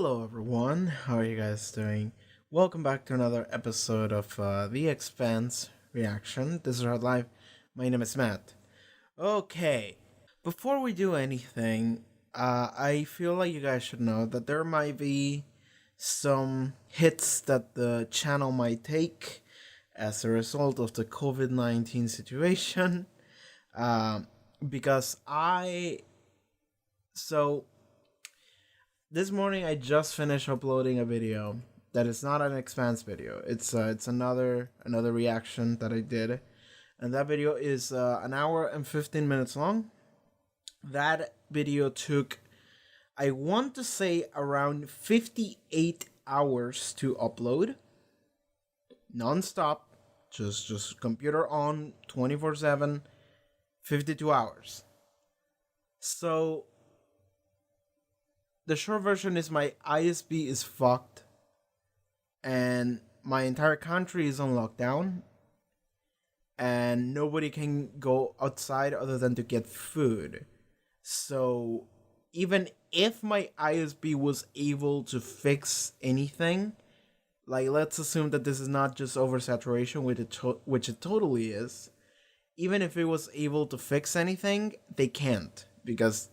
Hello, everyone. How are you guys doing? Welcome back to another episode of the Expanse reaction. This is our live. My name is Matt. Okay, before we do anything, I feel like you guys should know that there might be some hits that the channel might take as a result of the COVID-19 situation. Um, because I. So this morning I just finished uploading a video that is not an Expanse video. It's another reaction that I did, and that video is an hour and 15 minutes long. That video took, I want to say, around 58 hours to upload, non-stop, just computer on 24/7, 52 hours. So the short version is my ISP is fucked and my entire country is on lockdown and nobody can go outside other than to get food. So even if my ISP was able to fix anything, like let's assume that this is not just oversaturation, which it totally is. Even if it was able to fix anything, they can't because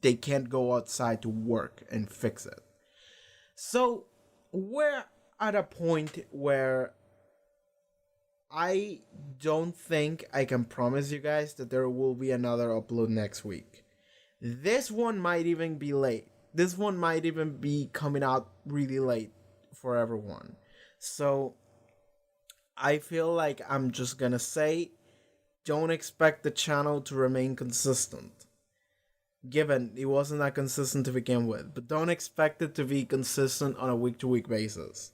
they can't go outside to work and fix it. So we're at a point where I don't think I can promise you guys that there will be another upload next week. This one might even be late. This one might even be coming out really late for everyone. So I feel like I'm just gonna say, don't expect the channel to remain consistent, given it wasn't that consistent to begin with. But don't expect it to be consistent on a week-to-week basis,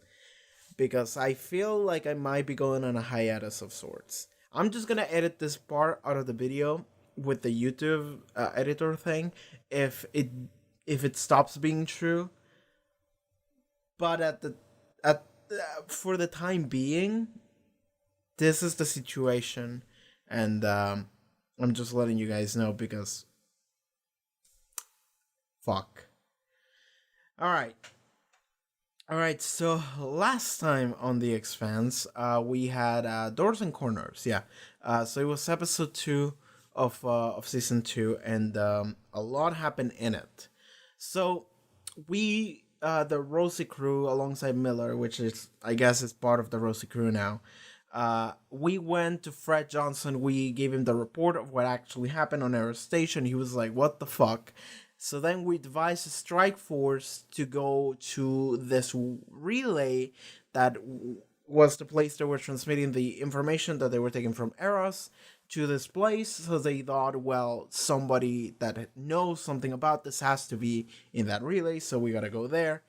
because I feel like I might be going on a hiatus of sorts. I'm just gonna edit this part out of the video with the YouTube editor thing if it stops being true. But at for the time being, this is the situation, and I'm just letting you guys know because fuck. Alright. Alright, so last time on The Expanse, we had Doors and Corners, yeah. So it was episode 2 of season 2, and a lot happened in it. So we, the Rosie crew, alongside Miller, which is, I guess, is part of the Rosie crew now, we went to Fred Johnson. We gave him the report of what actually happened on our station. He was like, what the fuck? So then we devised a strike force to go to this relay that was the place they were transmitting the information that they were taking from Eros to this place. So they thought, well, somebody that knows something about this has to be in that relay, so we gotta go there.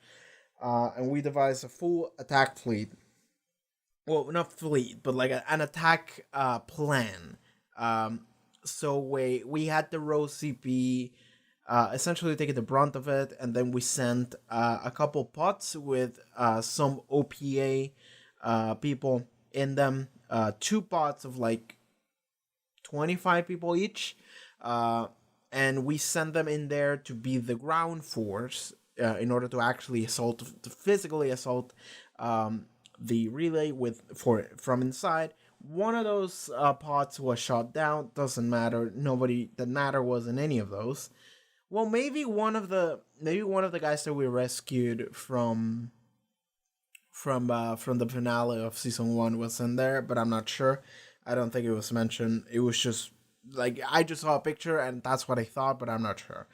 And we devised a full attack fleet. Well, not fleet, but like an attack plan. So we had the Row CP essentially taking the brunt of it, and then we sent a couple pods with some OPA people in them, 2 pods of like 25 people each, and we sent them in there to be the ground force in order to actually to physically assault the relay from inside. One of those pods was shot down. Doesn't matter. Nobody that matter was in any of those. Well, maybe one of the guys that we rescued from the finale of season 1 was in there, but I'm not sure. I don't think it was mentioned. It was just like I just saw a picture and that's what I thought, but I'm not sure.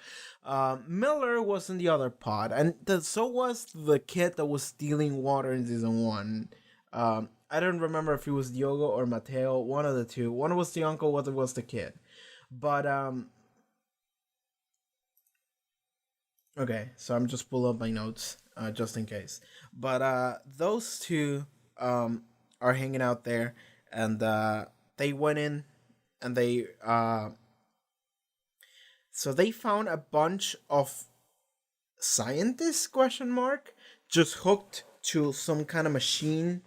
Miller was in the other pod, and so was the kid that was stealing water in season 1. I don't remember if it was Diogo or Mateo, one of the two. One was the uncle, one was the kid. But okay, so I'm just pulling up my notes just in case. But those two are hanging out there, and they went in, and they so they found a bunch of scientists, question mark, just hooked to some kind of machine.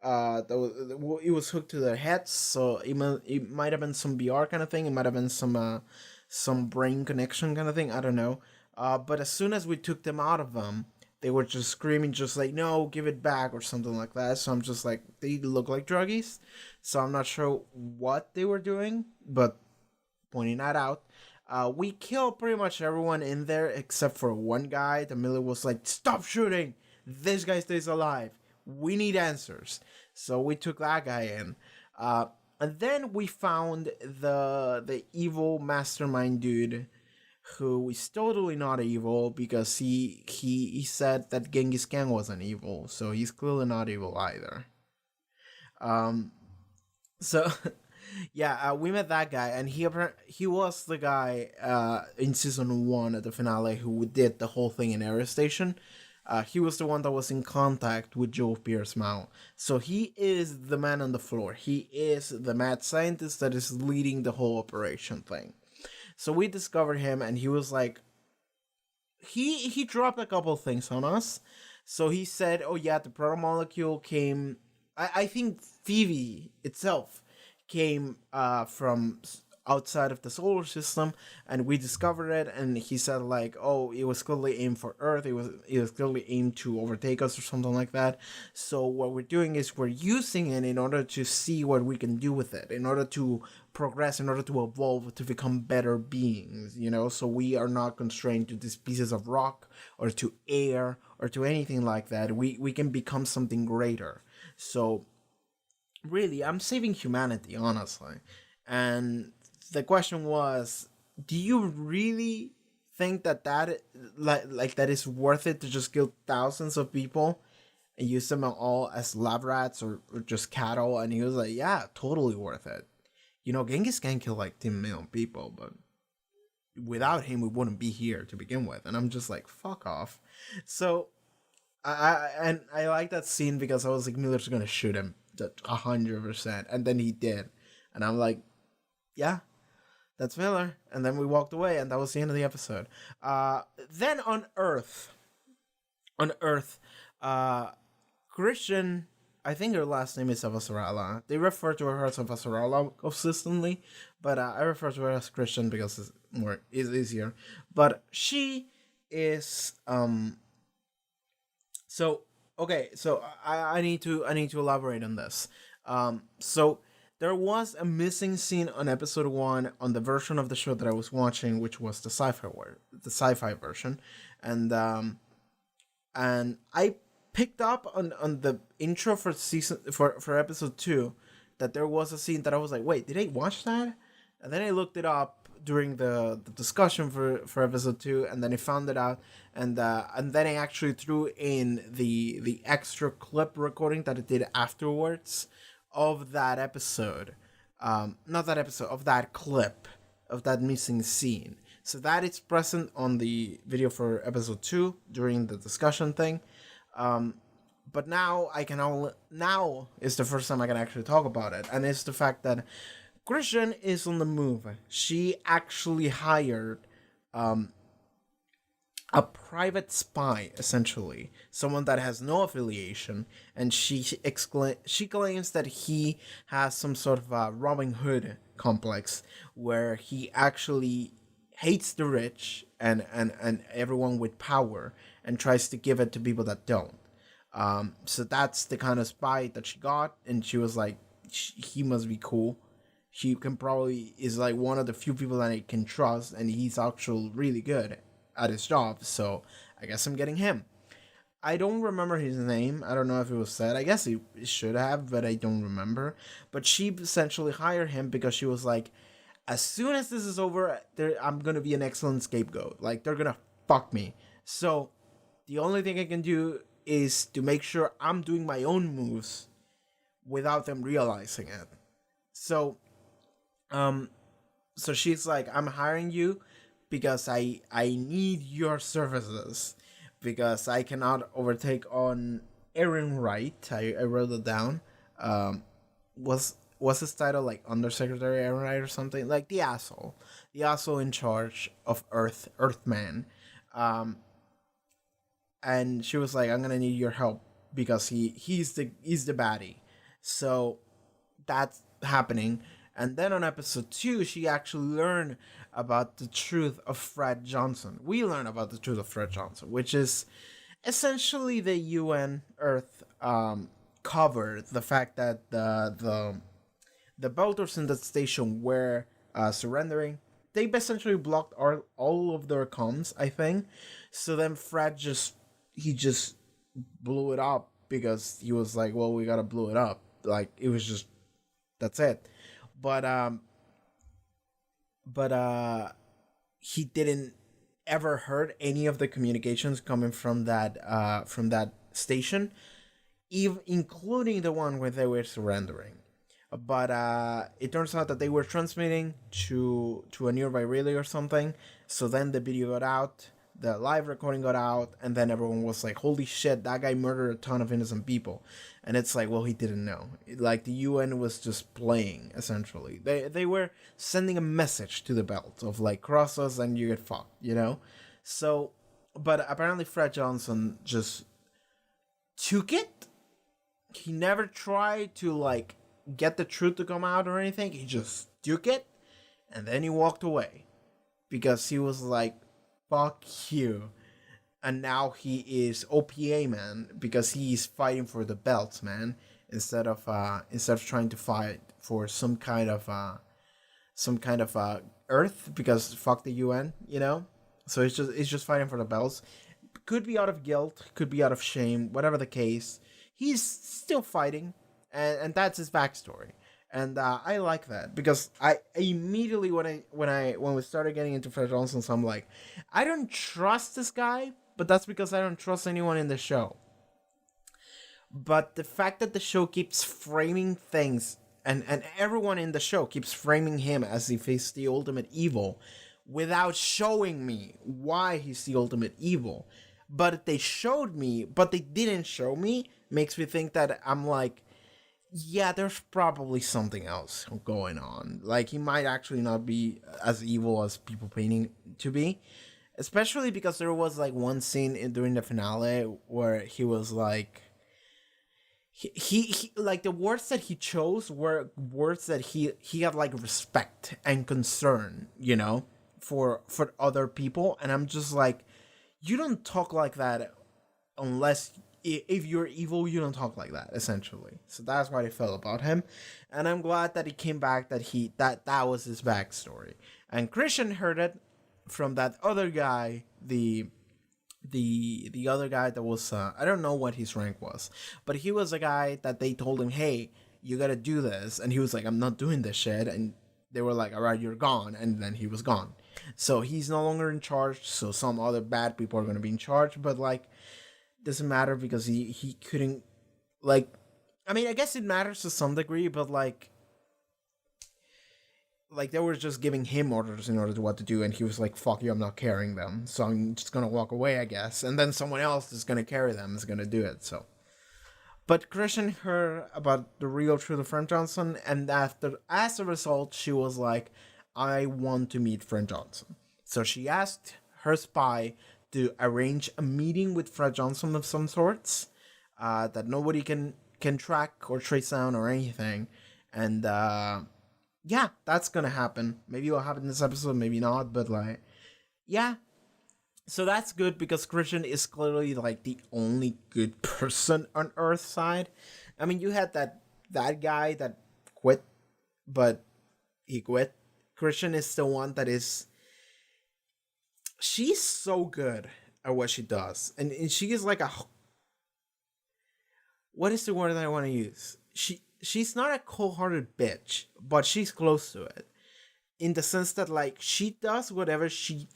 It was hooked to their heads, so it might have been some VR kind of thing. It might have been some brain connection kind of thing. I don't know. But as soon as we took them out of them, they were just screaming, just like, no, give it back or something like that. So I'm just like, they look like druggies. So I'm not sure what they were doing, but pointing that out. We killed pretty much everyone in there except for one guy. The miller was like, stop shooting. This guy stays alive. We need answers. So we took that guy in. And then we found the evil mastermind dude who is totally not evil because he said that Genghis Khan wasn't evil, so he's clearly not evil either. Um, so yeah, we met that guy, and he was the guy in season 1 at the finale who did the whole thing in Air Station. He was the one that was in contact with Joe Pierce Mao. So he is the man on the floor. He is the mad scientist that is leading the whole operation thing. So we discovered him, and he was like, he dropped a couple things on us. So he said, oh yeah, the protomolecule came, I think Phoebe itself came from outside of the solar system, and we discovered it. And he said like, oh, it was clearly aimed for Earth. It was clearly aimed to overtake us or something like that. So what we're doing is we're using it in order to see what we can do with it, in order to progress, in order to evolve, to become better beings, so we are not constrained to these pieces of rock or to air or to anything like that. We can become something greater. So really, I'm saving humanity, honestly. And the question was, do you really think that like that is worth it to just kill thousands of people and use them all as lab rats or just cattle? And he was like, yeah, totally worth it. Genghis Khan killed like 10 million people, but without him, we wouldn't be here to begin with. And I'm just like, fuck off. So, I like that scene because I was like, Miller's gonna shoot him 100%. And then he did. And I'm like, yeah, that's Miller. And then we walked away, and that was the end of the episode. Then on Earth, Christian, I think her last name is Avasarala. They refer to her as Avasarala consistently, but I refer to her as Christian because it's easier. But she is So okay, so I need to elaborate on this. So there was a missing scene on episode 1 on the version of the show that I was watching, which was the sci-fi version, and I picked up on the intro for episode 2 that there was a scene that I was like, wait, did I watch that? And then I looked it up during the discussion for episode 2, and then I found it out, and then I actually threw in the extra clip recording that I did afterwards of that episode. Not that episode, of that clip of that missing scene. So that is present on the video for episode 2 during the discussion thing. But now now is the first time I can actually talk about it, and it's the fact that Christian is on the move. She actually hired a private spy, essentially, someone that has no affiliation, and she claims that he has some sort of a Robin Hood complex where he actually hates the rich and everyone with power and tries to give it to people that don't. So that's the kind of spy that she got, and she was like, he must be cool. He is like one of the few people that I can trust, and he's actually really good at his job, so I guess I'm getting him. I don't remember his name. I don't know if it was said. I guess he should have, but I don't remember. But she essentially hired him because she was like, as soon as this is over, I'm going to be an excellent scapegoat. Like, they're going to fuck me. So the only thing I can do is to make sure I'm doing my own moves without them realizing it. So, so she's like, I'm hiring you because I need your services, because I cannot overtake on Aaron Wright. I wrote it down. Was his title like Undersecretary Aaron Wright or something? Like the asshole in charge of Earthman. And she was like, I'm gonna need your help because he's the baddie. So that's happening. And then on episode 2, she actually learned about the truth of Fred Johnson. We learn about the truth of Fred Johnson, which is essentially the UN Earth covered the fact that the Belters in that station were surrendering. They essentially blocked all of their comms, I think. So then Fred just blew it up because he was like, well, we gotta blow it up. Like it was just that's it. But he didn't ever heard any of the communications coming from that station, even including the one where they were surrendering. But it turns out that they were transmitting to a nearby relay or something. So then the video got out, the live recording got out, and then everyone was like, "Holy shit, that guy murdered a ton of innocent people." And it's like, well, he didn't know. Like the UN was just playing essentially. They were sending a message to the belt of like, cross us and you get fucked, you know. So, but apparently Fred Johnson just took it. He never tried to like get the truth to come out or anything. He just took it and then he walked away because he was like, fuck you. And now he is OPA man because he's fighting for the belts, man, instead of trying to fight for some kind of Earth, because fuck the UN, you know. So it's just fighting for the belts. Could be out of guilt, could be out of shame, whatever the case. He's still fighting, and that's his backstory. And I like that because I immediately when we started getting into Fred Johnson, so I'm like, I don't trust this guy, but that's because I don't trust anyone in the show. But the fact that the show keeps framing things, and everyone in the show keeps framing him as if he's the ultimate evil, without showing me why he's the ultimate evil. But they showed me, but they didn't show me, makes me think that I'm like, yeah, there's probably something else going on. Like, he might actually not be as evil as people painting to be. Especially because there was, like, one scene during the finale where he was, like... He like, the words that he chose were words that he had, like, respect and concern, you know, for other people. And I'm just like, you don't talk like that unless... If you're evil, you don't talk like that, essentially. So that's what I felt about him, and I'm glad that he came back. That was his backstory, and Christian heard it from that other guy, the other guy that was I don't know what his rank was, but he was a guy that they told him, "Hey, you gotta do this," and he was like, "I'm not doing this shit," and they were like, "All right, you're gone," and then he was gone. So he's no longer in charge. So some other bad people are gonna be in charge, but like. Doesn't matter because he couldn't, like, I mean, I guess it matters to some degree, but like they were just giving him orders in order to what to do, and he was like, fuck you, I'm not carrying them, so I'm just gonna walk away, I guess, and then someone else is gonna carry them, is gonna do it. So but Christian heard about the real truth of Fred Johnson, and as a result, she was like, I want to meet Fred Johnson. So she asked her spy to arrange a meeting with Fred Johnson of some sorts that nobody can track or trace down or anything. And yeah, that's gonna happen. Maybe it'll happen in this episode, maybe not, but like, yeah. So that's good because Christian is clearly like the only good person on Earth's side. I mean, you had that guy that quit, but he quit. Christian is the one that is... She's so good at what she does. And she is like a... What is the word that I want to use? She's not a cold-hearted bitch, but she's close to it. In the sense that, like, she does whatever she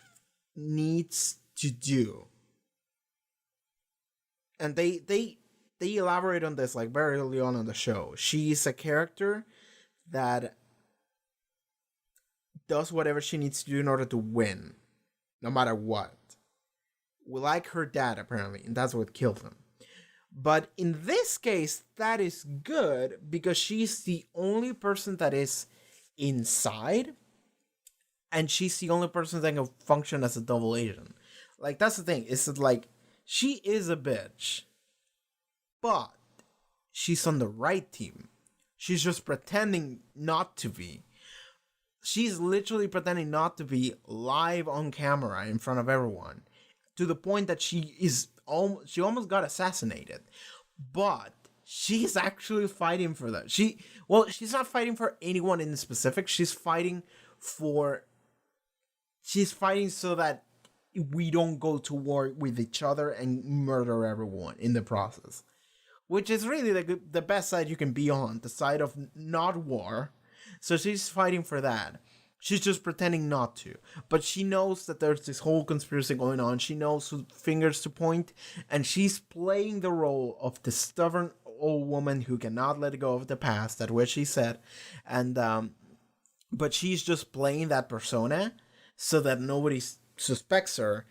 needs to do. And they elaborate on this, like, very early on in the show. She's a character that does whatever she needs to do in order to win. No matter what. Like her dad, apparently, and that's what killed him. But in this case, that is good because she's the only person that is inside, and she's the only person that can function as a double agent. Like, that's the thing. It's like, she is a bitch, but she's on the right team. She's just pretending not to be. She's literally pretending not to be live on camera in front of everyone, to the point that she is she almost got assassinated, but she's actually fighting for that. She's not fighting for anyone in specific. She's fighting so that we don't go to war with each other and murder everyone in the process. Which is really the best side you can be on, the side of not war. So she's fighting for that. She's just pretending not to. But she knows that there's this whole conspiracy going on. She knows whose fingers to point. And she's playing the role of the stubborn old woman who cannot let go of the past. That's what she said. And but she's just playing that persona so that nobody suspects her.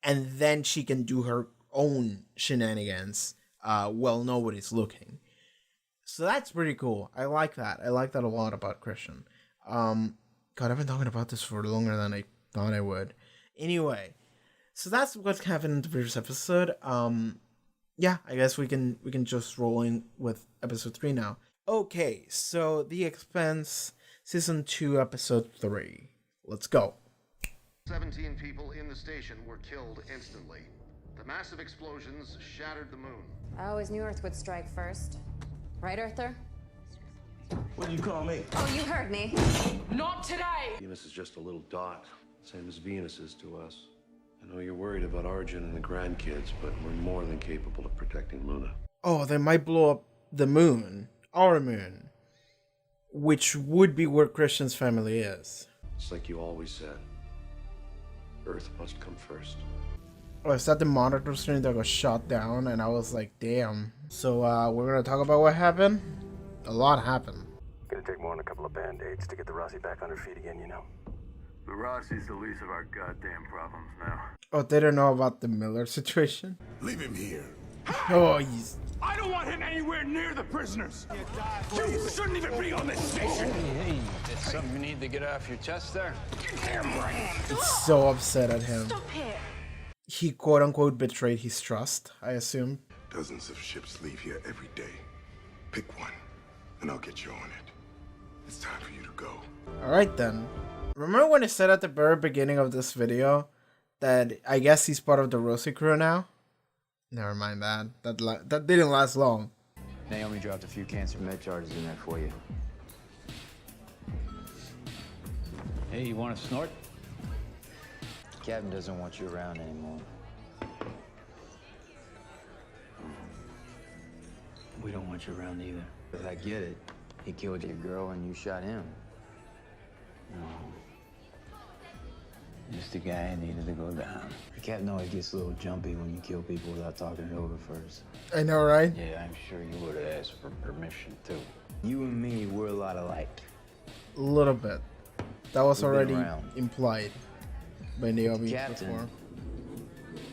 And then she can do her own shenanigans while nobody's looking. So that's pretty cool. I like that. I like that a lot about Christian. God, I've been talking about this for longer than I thought I would. Anyway, so that's what happened in the previous episode. Yeah, I guess we can just roll in with episode 3 now. Okay, so The Expanse, season 2, episode 3. Let's go. 17 people in the station were killed instantly. The massive explosions shattered the moon. I always knew Earth would strike first. Right, Earther? What do you call me? Oh, you heard me. Not today! Venus is just a little dot, same as Venus is to us. I know you're worried about Arjun and the grandkids, but we're more than capable of protecting Luna. Oh, they might blow up the moon. Our moon. Which would be where Christian's family is. It's like you always said. Earth must come first. Oh, is that the monitor screen that got shot down? And I was like, damn. So, we're gonna talk about what happened? A lot happened. Gonna take more than a couple of band-aids to get the Rossi back on her feet again, you know. The Rossi's the least of our goddamn problems now. Oh, they don't know about the Miller situation? Leave him here. Oh, he's... I don't want him anywhere near the prisoners. You shouldn't even be on this station. Hey, that's something you need to get off your chest there? Damn right. He's so upset at him. Stop it. He quote-unquote betrayed his trust, I assume. Dozens of ships leave here every day. Pick one, and I'll get you on it. It's time for you to go. Alright then. Remember when I said at the very beginning of this video that I guess he's part of the Rosie crew now? Never mind that. That didn't last long. Naomi dropped a few cancer med charges in there for you. Hey, you want to snort? Captain doesn't want you around anymore. We don't want you around either. But I get it. He killed your girl and you shot him. Just a guy who needed to go down. The captain always gets a little jumpy when you kill people without talking it over first. I know, right? Yeah, I'm sure you would have asked for permission, too. You and me, we're a lot alike. A little bit. That was We've been already around. implied by Naomi Captain, before.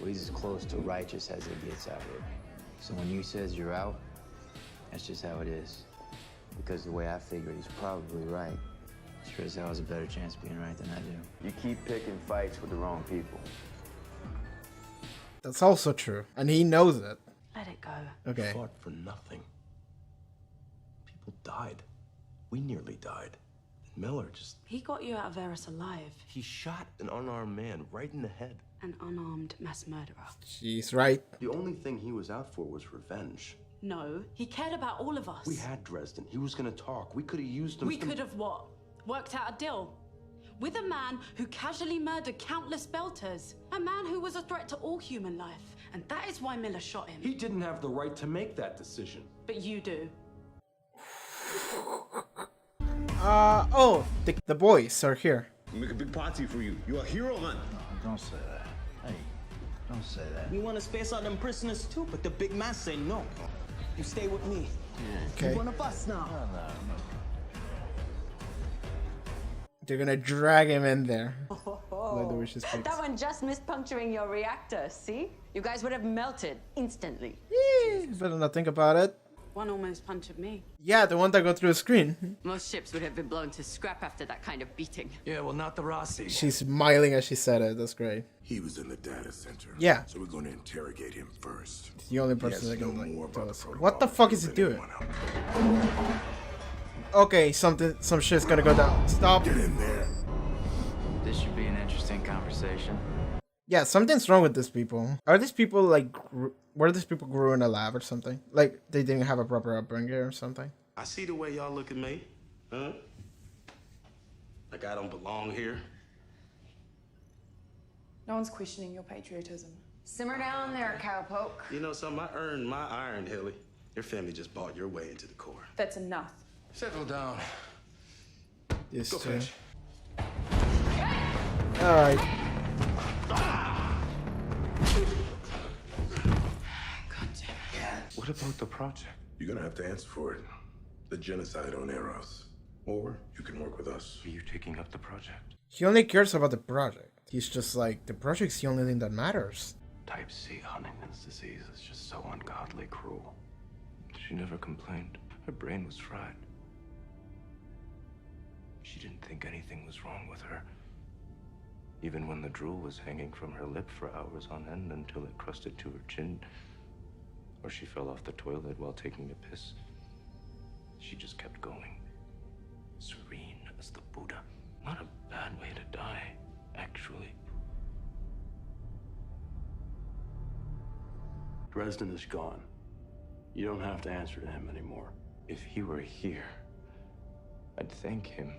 well, he's as close to righteous as it gets out here. So when you says you're out, that's just how it is. Because the way I figure, he's probably right. Sure as hell has a better chance of being right than I do. You keep picking fights with the wrong people. That's also true. And he knows it. Let it go. Okay. Fought for nothing. People died. We nearly died. And Miller just... He got you out of Eris alive. He shot an unarmed man right in the head. An unarmed mass murderer. She's right. The only thing he was out for was revenge. No, he cared about all of us. We had Dresden. He was gonna talk. We could have used him. We could have what? Worked out a deal? With a man who casually murdered countless Belters. A man who was a threat to all human life. And that is why Miller shot him. He didn't have the right to make that decision. But you do. Oh, the boys are here. We'll make a big party for you. You're a hero, man. Don't say that. Hey, don't say that. We want to space out them prisoners too, but the big man say no. You stay with me. Okay. You're one of us now. No. They're gonna drag him in there. Like the wishes pigs. That one just missed puncturing your reactor, see? You guys would have melted instantly. Better not think about it. One almost punctured me. Yeah, the one that got through the screen. Most ships would have been blown to scrap after that kind of beating. Yeah, well, not the Rossi. She's smiling as she said it. That's great. He was in the data center. Yeah. So we're going to interrogate him first. It's the only person that He has can no more like tell about us. the What the protocol fuck is he than doing? anyone else. Okay, some shit's gonna go down. Stop. Get in there. This should be an interesting conversation. Yeah, something's wrong with these people. Are these people like, were these people grew in a lab or something? Like, they didn't have a proper upbringing or something? I see the way y'all look at me, huh? Like I don't belong here. No one's questioning your patriotism. Simmer down there, cowpoke. You know something? I earned my iron, Hilly. Your family just bought your way into the Corps. That's enough. Settle down. Yes, Go fetch. Alright. What about the project? You're gonna have to answer for it. The genocide on Eros. Or you can work with us. Are you taking up the project? He only cares about the project. He's just like, the project's the only thing that matters. Type C Huntington's disease is just so ungodly cruel. She never complained. Her brain was fried. She didn't think anything was wrong with her. Even when the drool was hanging from her lip for hours on end until it crusted to her chin, or she fell off the toilet while taking a piss, she just kept going. Serene as the Buddha. Not a bad way to die, actually. Dresden is gone. You don't have to answer to him anymore. If he were here, I'd thank him.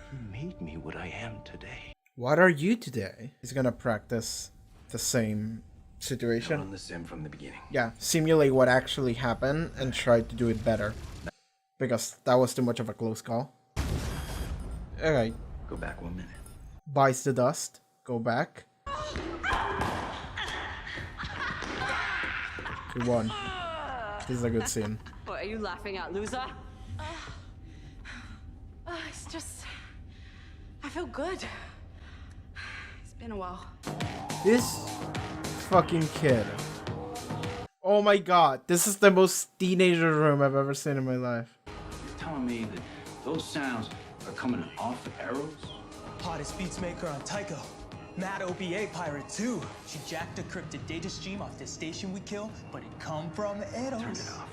He made me what I am today. What are you today? He's gonna practice the same situation. On the sim from the beginning. Yeah, simulate what actually happened and try to do it better. Because that was too much of a close call. Alright. Go back 1 minute. Bites the dust. Go back. He won. This is a good scene. What are you laughing at, loser? It's just... I feel good. It's been a while. This fucking kid. Oh my god, this is the most teenager room I've ever seen in my life. You're telling me that those sounds are coming off the arrows? Hottest beats maker on Tycho. Mad OBA pirate too. She jacked a cryptid data stream off the station we kill, but it come from Eros. Turn it off.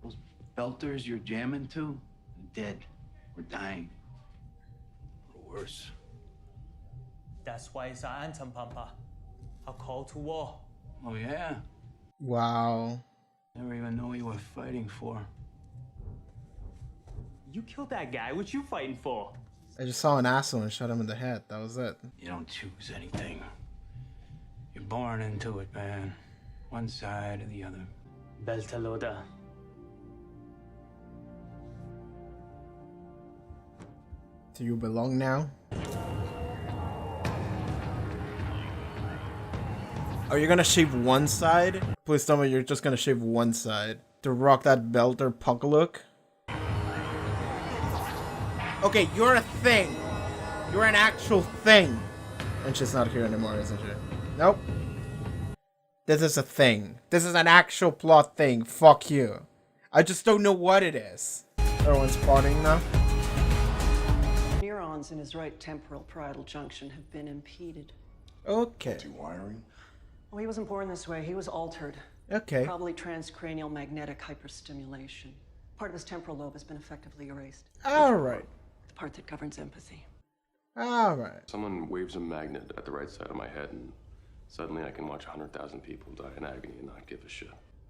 Those belters you're jamming to, they're dead. We're dying. Or worse. That's why it's our anthem, Pampa. A call to war. Oh yeah? Wow. Never even know what you were fighting for. You killed that guy. What you fighting for? I just saw an asshole and shot him in the head. That was it. You don't choose anything. You're born into it, man. One side or the other. Beltaloda. Do you belong now? Are you gonna shave one side? Please tell me you're just gonna shave one side to rock that belter punk look. Okay, you're a thing. You're an actual thing. And she's not here anymore, isn't she? Nope. This is a thing. This is an actual plot thing. Fuck you. I just don't know what it is. Everyone's partying now. Neurons in his right temporal parietal junction have been impeded. Okay. Dewiring? Well, he wasn't born this way. He was altered. Okay. Probably transcranial magnetic hyperstimulation. Part of his temporal lobe has been effectively erased. Alright. The part that governs empathy. Alright. Someone waves a magnet at the right side of my head, and suddenly I can watch 100,000 people die in agony and not give a shit.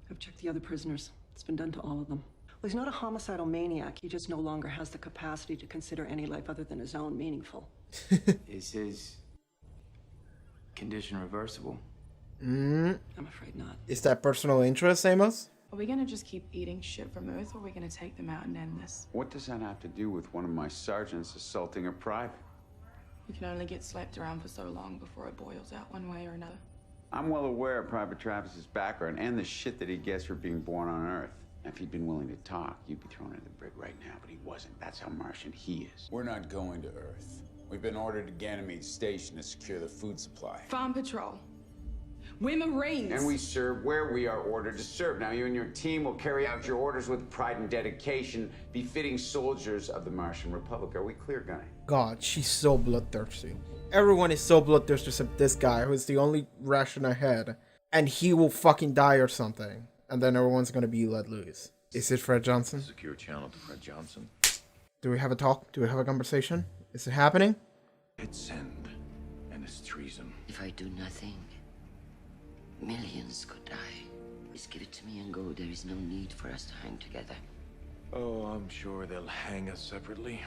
I've checked the other prisoners. It's been done to all of them. Well, he's not a homicidal maniac. He just no longer has the capacity to consider any life other than his own meaningful. Is his condition reversible? I'm afraid not. Is that personal interest, Amos? Are we gonna just keep eating shit from Earth, or are we gonna take them out and end this? What does that have to do with one of my sergeants assaulting a private? You can only get slapped around for so long before it boils out one way or another. I'm well aware of Private Travis's background and the shit that he gets for being born on Earth. If he'd been willing to talk, you'd be thrown in the brig right now, but he wasn't. That's how Martian he is. We're not going to Earth. We've been ordered to Ganymede Station to secure the food supply. Farm patrol. We're Marines. And we serve where we are ordered to serve. Now, you and your team will carry out your orders with pride and dedication, befitting soldiers of the Martian Republic. Are we clear, Gunny? God, she's so bloodthirsty. Everyone is so bloodthirsty except this guy, who is the only ration ahead. And he will fucking die or something. And then everyone's gonna be let loose. Is it Fred Johnson? Secure channel to Fred Johnson. Do we have a talk? Do we have a conversation? Is it happening? Hit send And it's treason. If I do nothing, millions could die. Please give it to me and go. There is no need for us to hang together. Oh, I'm sure they'll hang us separately.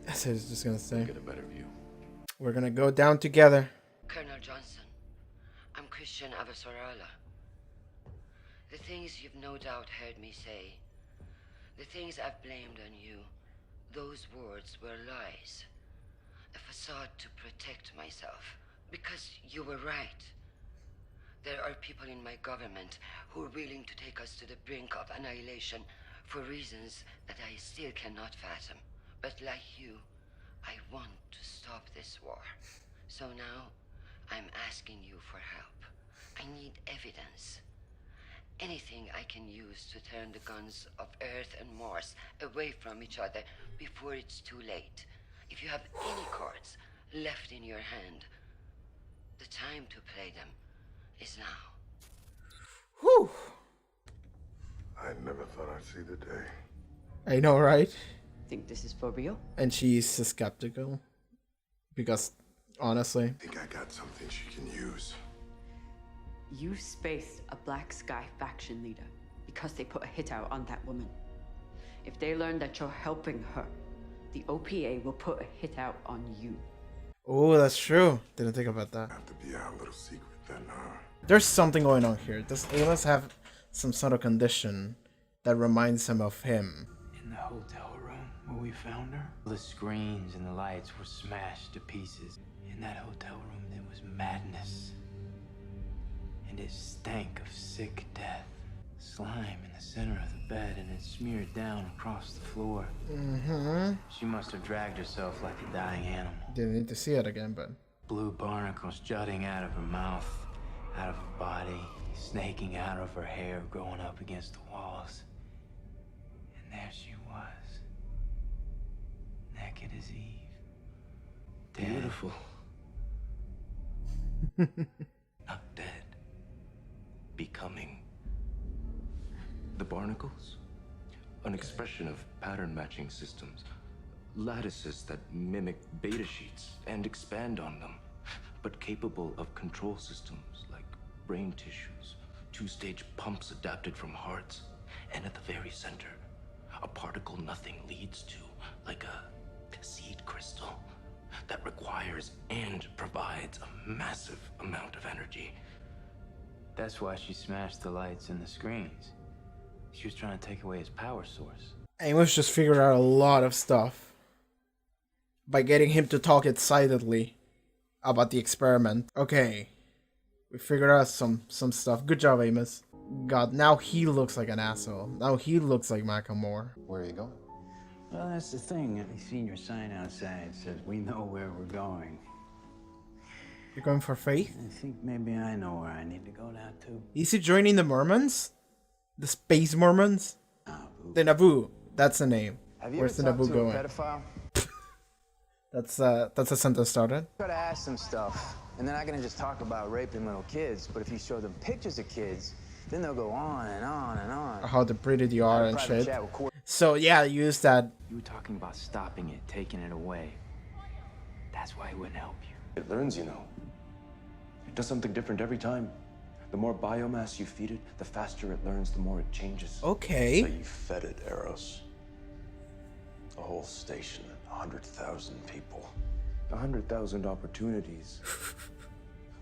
That's what I was just gonna say. Get a better view. We're gonna go down together. Colonel Johnson, I'm Christian Avasarala. The things you've no doubt heard me say, the things I've blamed on you, those words were lies. A facade to protect myself. Because you were right. There are people in my government who are willing to take us to the brink of annihilation for reasons that I still cannot fathom. But like you, I want to stop this war. So now, I'm asking you for help. I need evidence. Anything I can use to turn the guns of Earth and Mars away from each other before it's too late. If you have any cards left in your hand, the time to play them is now. Whew. I never thought I'd see the day. I know, right? Think this is for real? And she's skeptical. Because, honestly... I think I got something she can use. You spaced a Black Sky faction leader because they put a hit out on that woman. If they learn that you're helping her, the OPA will put a hit out on you. Oh, that's true. Didn't think about that. Have to be our little secret then, huh? There's something going on here. Does Amos have some sort of condition that reminds him of him? In the hotel room where we found her, the screens and the lights were smashed to pieces. In that hotel room, there was madness. And it stank of sick death. Slime in the center of the bed, and it smeared down across the floor. Mm-hmm. She must have dragged herself like a dying animal. Didn't need to see it again, but... Blue barnacles jutting out of her mouth, out of her body, snaking out of her hair, growing up against the walls. And there she was, naked as Eve. Dead. Beautiful. Not dead. Becoming. The barnacles? An expression of pattern matching systems. Lattices that mimic beta sheets and expand on them, but capable of control systems like brain tissues, two-stage pumps adapted from hearts, and at the very center, a particle nothing leads to, like a seed crystal that requires and provides a massive amount of energy. That's why she smashed the lights and the screens. She was trying to take away his power source. Amos just figured out a lot of stuff by getting him to talk excitedly about the experiment. Okay, we figured out some stuff. Good job, Amos. God, now he looks like an asshole. Now he looks like Macklemore. Where are you going? Well, that's the thing. The senior sign outside says we know where we're going. You're going for faith? I think maybe I know where I need to go now, too. Is he joining the Mormons? The Space Mormons? Nauvoo. The Nauvoo. That's the name. Have you Where's the ever talked Nauvoo to going? a pedophile? That's a sentence started. Try to ask them stuff, and they're not gonna just talk about raping little kids, but if you show them pictures of kids, then they'll go on and on and on. How pretty you are and shit. So yeah, use that. You were talking about stopping it, taking it away. That's why it wouldn't help you. It learns, you know. It does something different every time. The more biomass you feed it, the faster it learns, the more it changes. Okay. So you fed it, Eros. A whole station, 100,000 people. 100,000 opportunities.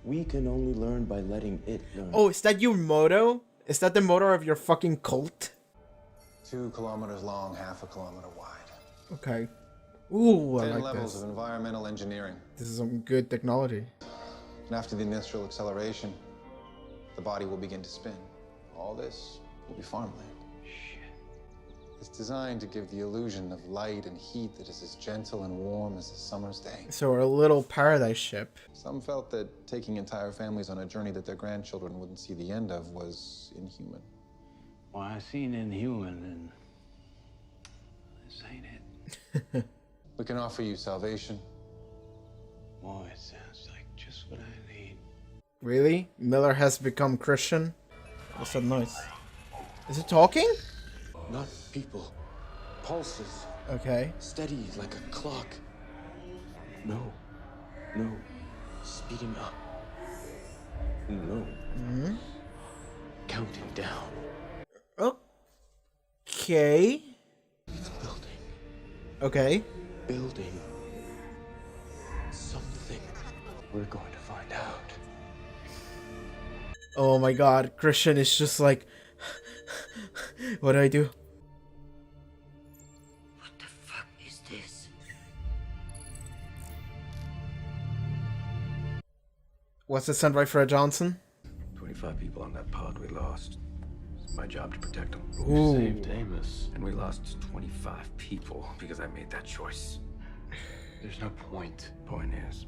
We can only learn by letting it learn. Oh, is that your motto? Is that the motto of your fucking cult? 2 kilometers long, half a kilometer wide. Okay. Ooh, I 10 like levels this. of environmental engineering. This is some good technology. And after the initial acceleration, the body will begin to spin. All this will be farmland. It's designed to give the illusion of light and heat that is as gentle and warm as a summer's day. So a little paradise ship. Some felt that taking entire families on a journey that their grandchildren wouldn't see the end of was inhuman. Well, I seen Inhuman, and this ain't it. We can offer you salvation. Boy, it sounds like just what I need. Really? Miller has become Christian? What's that noise? Is it talking? Not people. Pulses. Okay. Steady like a clock. No. No. Speed him up. No. Mm-hmm. Count him down. Okay. He's building. Okay. Building something. We're going to find out. Oh my god, Christian is just like, what do I do? What the fuck is this? What's it sent by Fred Johnson? 25 people on that pod we lost. It's my job to protect them. Ooh. We saved Amos. And we lost 25 people because I made that choice. There's no point. Point is,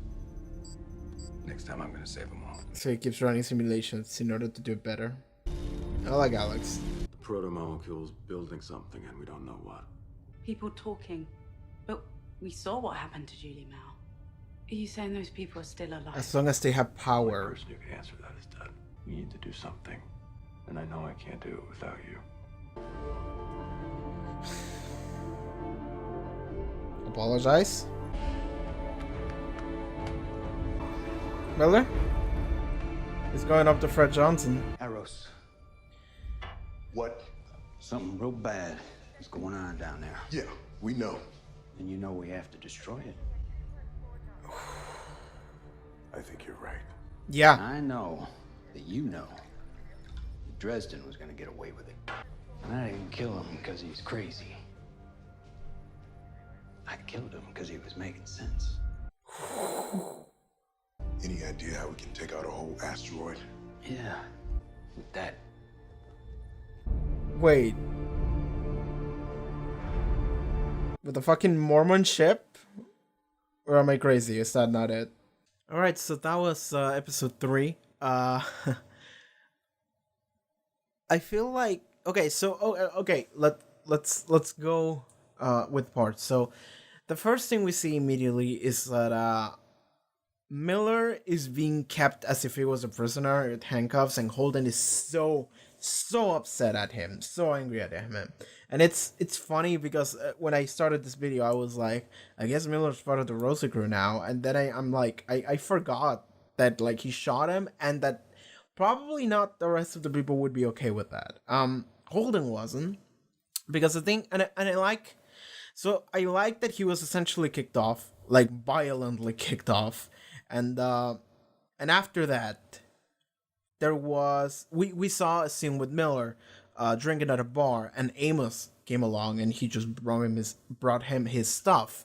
next time I'm gonna save them all. So he keeps running simulations in order to do it better. I like Alex. The proto-molecule's building something and we don't know what. People talking. But we saw what happened to Julie Mel. Are you saying those people are still alive? As long as they have The power. person who can answer that is dead. We need to do something. And I know I can't do it without you. Apologize. Miller? He's going up to Fred Johnson. Eros, What? something real bad is going on down there. Yeah, we know. And you know we have to destroy it. I think you're right. Yeah. I know that you know Dresden was gonna get away with it. And I didn't kill him because he's crazy. I killed him because he was making sense. Any idea how we can take out a whole asteroid? Yeah, with that. Wait. With the fucking Mormon ship? Or am I crazy? Is that not it? Alright, so that was episode 3. I feel like okay, let's go with parts. So the first thing we see immediately is that Miller is being kept as if he was a prisoner with handcuffs, and Holden is so upset at him, so angry at him. And it's funny because when I started this video, I was like, I guess Miller's part of the Rosa crew now, and then I'm like, I forgot that like he shot him, and that probably not the rest of the people would be okay with that. Holden wasn't, because the thing, and I like that he was essentially kicked off, like violently kicked off, and after that, there was we saw a scene with Miller drinking at a bar, and Amos came along and he just brought him his stuff,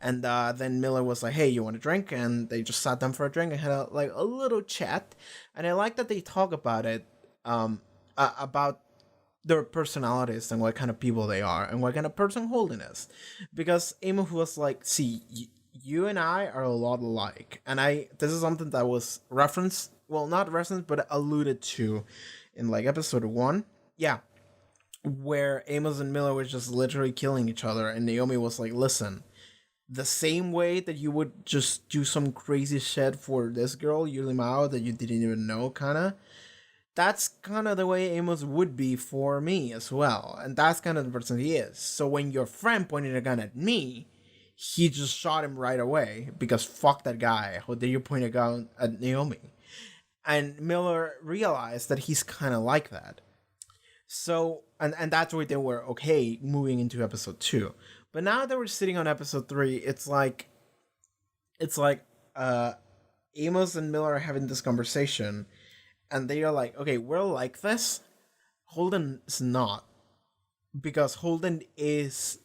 and then Miller was like, hey, you want a drink? And they just sat down for a drink and had a little chat, and I like that they talk about it, about their personalities and what kind of people they are and what kind of person Holden is, because Amos was like, see, you and I are a lot alike, and this is something that was referenced, well, not referenced, but alluded to in like episode 1, yeah, where Amos and Miller were just literally killing each other, and Naomi was like, listen, the same way that you would just do some crazy shit for this girl, Yuli Mao, that you didn't even know, kinda, that's kind of the way Amos would be for me as well, and that's kind of the person he is. So when your friend pointed a gun at me, he just shot him right away, because fuck that guy, how dare you point a gun at Naomi? And Miller realized that he's kind of like that. So, and that's why they were okay moving into episode 2. But now that we're sitting on episode 3, it's like Amos and Miller are having this conversation, and they are like, okay, we're like this. Holden's not. Because Holden is...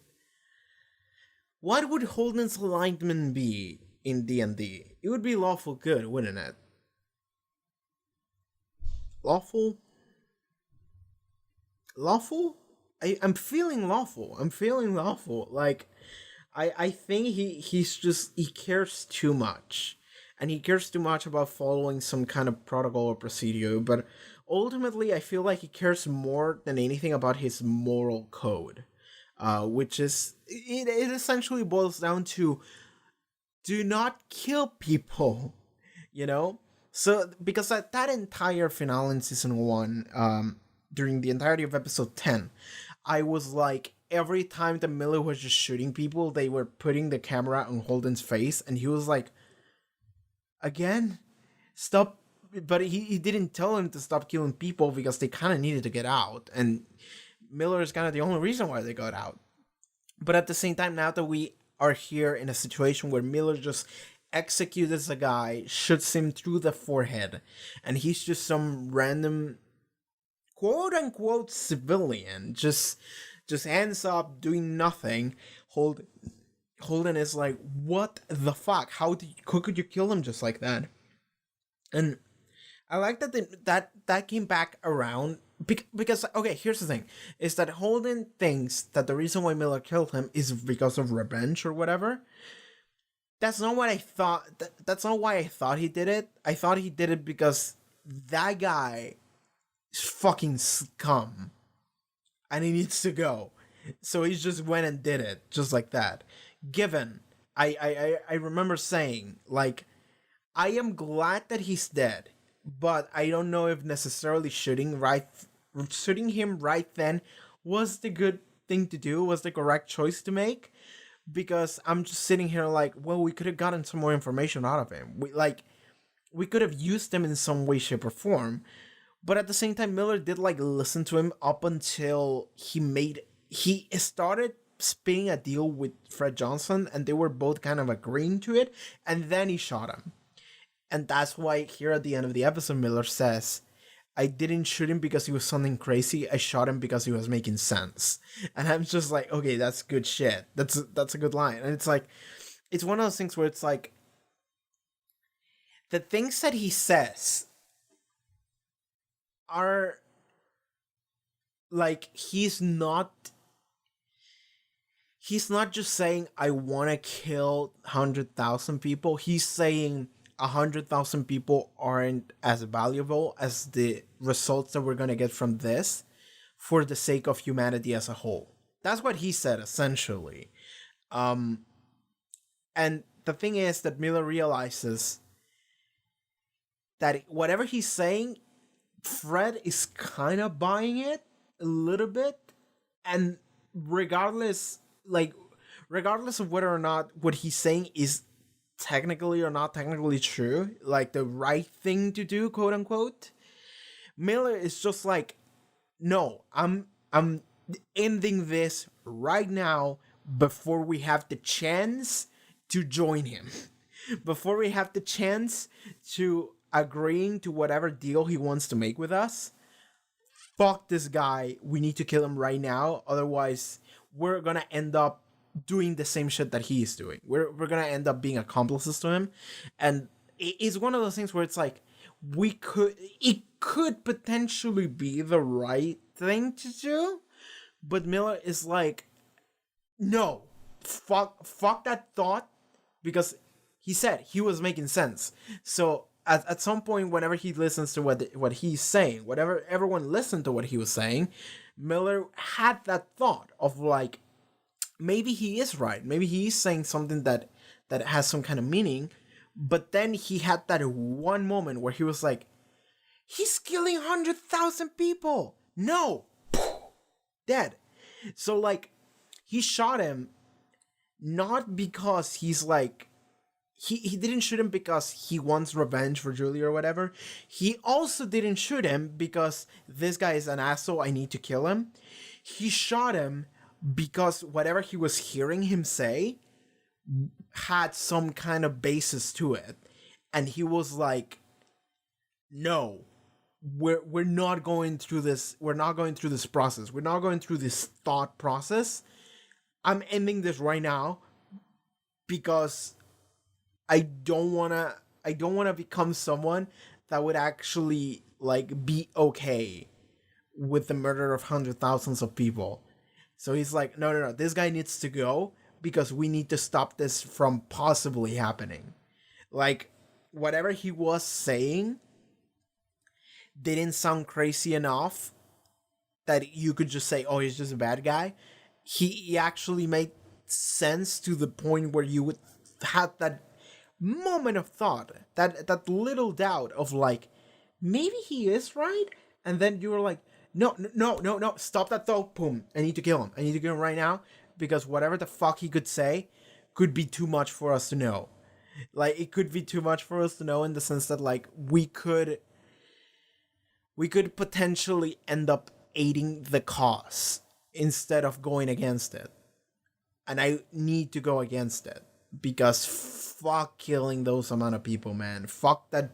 What would Holden's alignment be in D&D? It would be lawful good, wouldn't it? Lawful? I'm feeling lawful. Like, I think he cares too much. And he cares too much about following some kind of protocol or procedure. But ultimately, I feel like he cares more than anything about his moral code. Which is, it essentially boils down to, do not kill people, you know? So, because that entire finale in season 1, during the entirety of episode 10, I was like, every time that Miller was just shooting people, they were putting the camera on Holden's face, and he was like, again, stop. But he didn't tell him to stop killing people because they kind of needed to get out. And Miller is kind of the only reason why they got out. But at the same time, now that we are here in a situation where Miller just executes a guy, shoots him through the forehead, and he's just some random quote-unquote civilian, just hands up, doing nothing. Holden is like, what the fuck? How could you kill him just like that? And I like that came back around because, okay, here's the thing, is that Holden thinks that the reason why Miller killed him is because of revenge or whatever. That's not what I thought. That's not why I thought he did it. I thought he did it because that guy is fucking scum. And he needs to go. So he just went and did it, just like that. Given, I remember saying, like, I am glad that he's dead, but I don't know if necessarily shooting him right then was the good thing to do, was the correct choice to make, because I'm just sitting here like, well, we could have gotten some more information out of him. We could have used him in some way, shape, or form, but at the same time, Miller did like listen to him up until he started spinning a deal with Fred Johnson, and they were both kind of agreeing to it, and then he shot him. And that's why here at the end of the episode, Miller says, I didn't shoot him because he was something crazy. I shot him because he was making sense. And I'm just like, okay, that's good shit. That's a good line. And it's like, it's one of those things where it's like, the things that he says are like, he's not just saying, I want to kill 100,000 people. He's saying 100,000 people aren't as valuable as the results that we're going to get from this for the sake of humanity as a whole. That's what he said, essentially. And the thing is that Miller realizes that whatever he's saying, Fred is kind of buying it a little bit. And regardless of whether or not what he's saying is technically or not technically true, like the right thing to do, quote unquote, Miller is just like, no, I'm ending this right now before we have the chance to join him, before we have the chance to agreeing to whatever deal he wants to make with us. Fuck this guy, we need to kill him right now, otherwise we're gonna end up doing the same shit that he is doing. We're gonna end up being accomplices to him. And it's one of those things where it's like, it could potentially be the right thing to do, but Miller is like, no, fuck that thought, because he said he was making sense. So at some point, whenever he listens to what he's saying, whenever everyone listened to what he was saying, Miller had that thought of like, maybe he is right. Maybe he is saying something that has some kind of meaning. But then he had that one moment where he was like, he's killing 100,000 people. No. Dead. So like, he shot him not because he's like, he didn't shoot him because he wants revenge for Julie or whatever. He also didn't shoot him because this guy is an asshole, I need to kill him. He shot him because whatever he was hearing him say had some kind of basis to it. And he was like, no, we're not going through this. We're not going through this process. We're not going through this thought process. I'm ending this right now because I don't want to become someone that would actually like be okay with the murder of thousands of people. So he's like, no, this guy needs to go because we need to stop this from possibly happening. Like, whatever he was saying didn't sound crazy enough that you could just say, oh, he's just a bad guy. He actually made sense to the point where you would have that moment of thought, that little doubt of like, maybe he is right. And then you were like, no, stop that thought. Boom. I need to kill him. I need to kill him right now because whatever the fuck he could say could be too much for us to know. Like, it could be too much for us to know, in the sense that, like, we could potentially end up aiding the cause instead of going against it. And I need to go against it, because fuck killing those amount of people, man. Fuck that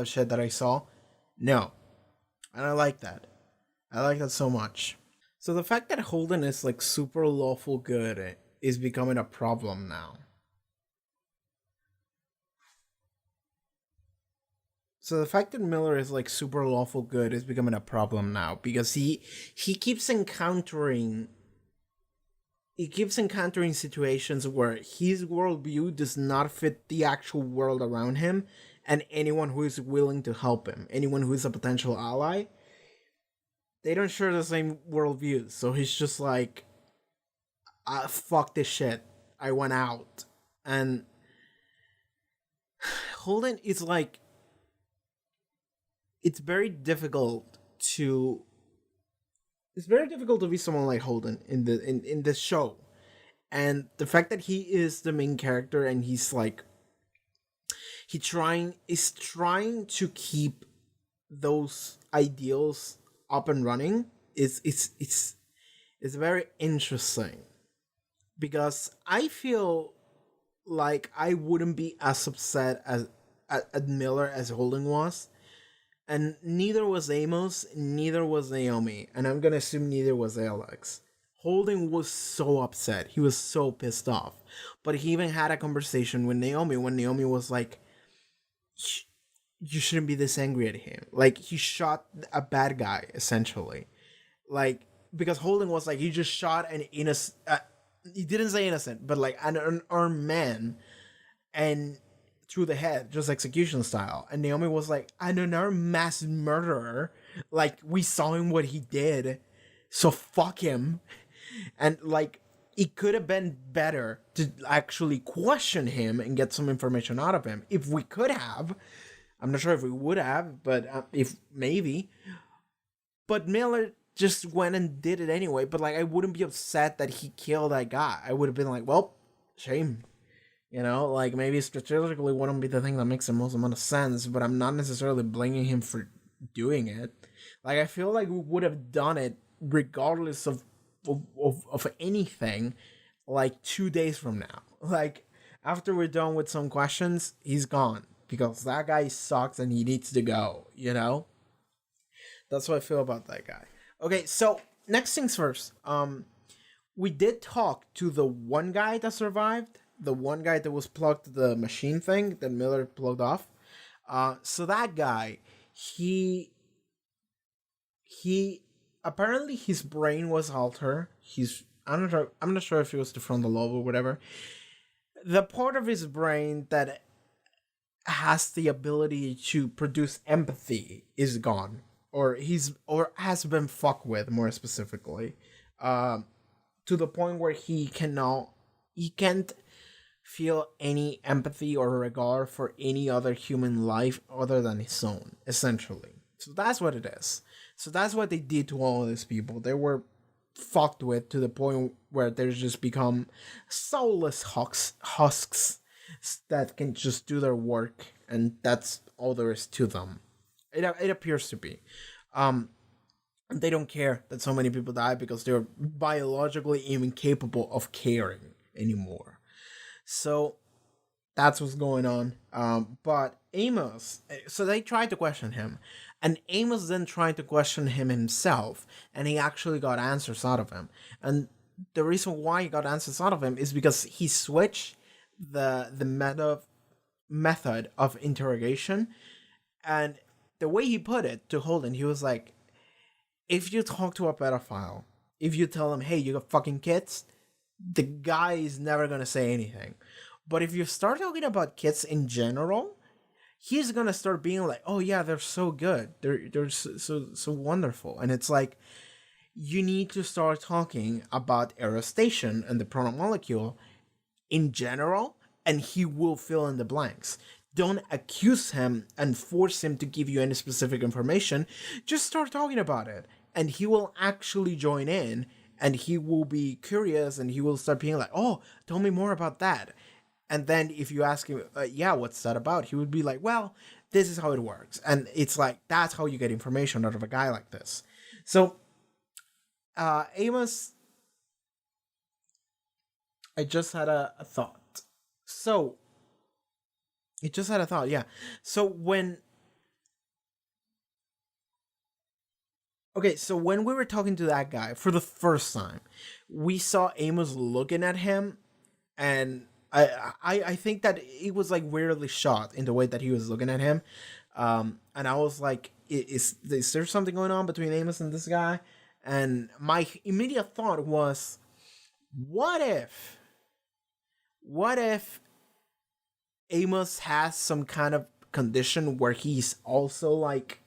shit that I saw. No. And I like that. I like that so much. So the fact that Holden is like super lawful good is becoming a problem now. So the fact that Miller is like super lawful good is becoming a problem now, because he keeps encountering situations where his worldview does not fit the actual world around him, and anyone who is willing to help him, anyone who is a potential ally, they don't share the same worldview. So he's just like, fuck this shit. I went out. And Holden is like, it's very difficult to be someone like Holden in this show. And the fact that he is the main character, and he's like, he's trying to keep those ideals up and running it's very interesting, because I feel like I wouldn't be as upset as at Miller as Holden was, and neither was Amos, neither was Naomi, and I'm gonna assume neither was Alex. Holden was so upset, he was so pissed off, but he even had a conversation with Naomi when Naomi was like, you shouldn't be this angry at him. Like, he shot a bad guy, essentially. Like, because Holden was like, he just shot an innocent, he didn't say innocent, but like an unarmed man, and through the head, just execution style. And Naomi was like, an unarmed mass murderer. Like, we saw him what he did, so fuck him. And like, it could have been better to actually question him and get some information out of him. If we could have, I'm not sure if we would have, but if maybe. But Miller just went and did it anyway. But like, I wouldn't be upset that he killed that guy. I would have been like, well, shame. You know, like, maybe strategically wouldn't be the thing that makes the most amount of sense, but I'm not necessarily blaming him for doing it. Like, I feel like we would have done it regardless of anything, like 2 days from now. Like, after we're done with some questions, he's gone, because that guy sucks and he needs to go, you know? That's what I feel about that guy. Okay, so next things first. We did talk to the one guy that survived, the one guy that was plugged to the machine thing that Miller plugged off. So that guy, he apparently his brain was altered. I'm not sure if it was the frontal lobe or whatever. The part of his brain that has the ability to produce empathy is gone, or has been fucked with, more specifically, to the point where he can't feel any empathy or regard for any other human life other than his own, essentially. So that's what it is. So that's what they did to all of these people. They were fucked with to the point where they've just become soulless husks that can just do their work, and that's all there is to them. It appears to be. They don't care that so many people die, because they're biologically incapable of caring anymore. So that's what's going on. But Amos, so they tried to question him, and Amos then tried to question him himself, and he actually got answers out of him. And the reason why he got answers out of him is because he switched the method of interrogation. And the way he put it to Holden, he was like, if you talk to a pedophile, if you tell him, hey, you got fucking kids, the guy is never gonna say anything. But if you start talking about kids in general, he's gonna start being like, oh yeah, they're so good, they're so wonderful. And it's like, you need to start talking about aerostation and the protomolecule in general, and he will fill in the blanks. Don't accuse him and force him to give you any specific information. Just start talking about it, and he will actually join in, and he will be curious, and he will start being like, oh, tell me more about that. And then if you ask him, yeah, what's that about? He would be like, well, this is how it works. And it's like, that's how you get information out of a guy like this. So, Amos, I just had a thought. So, it just had a thought, yeah. So when we were talking to that guy for the first time, we saw Amos looking at him, and I think that it was like weirdly shot in the way that he was looking at him, and I was like, is there something going on between Amos and this guy? And my immediate thought was, what if Amos has some kind of condition where he's also like,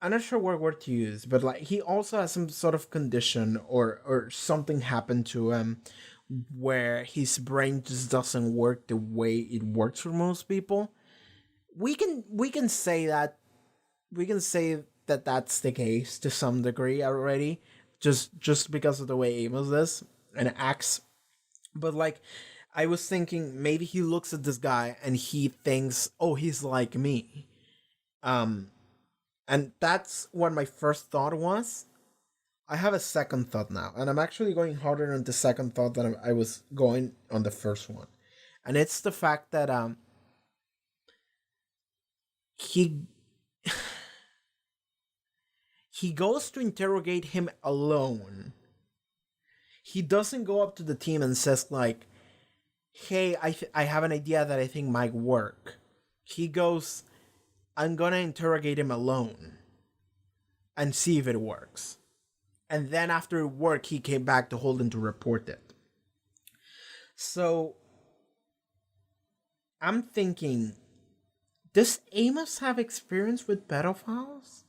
I'm not sure what word to use, but like he also has some sort of condition or something happened to him where his brain just doesn't work the way it works for most people. We can say that that's the case to some degree already, just because of the way Amos is and acts. But like, I was thinking maybe he looks at this guy and he thinks, oh, he's like me. And that's what my first thought was. I have a second thought now, and I'm actually going harder on the second thought than I was going on the first one. And it's the fact that he goes to interrogate him alone. He doesn't go up to the team and says like, hey, I have an idea that I think might work. He goes, I'm gonna interrogate him alone and see if it works. And then after it worked, he came back to Holden to report it. So I'm thinking, does Amos have experience with pedophiles?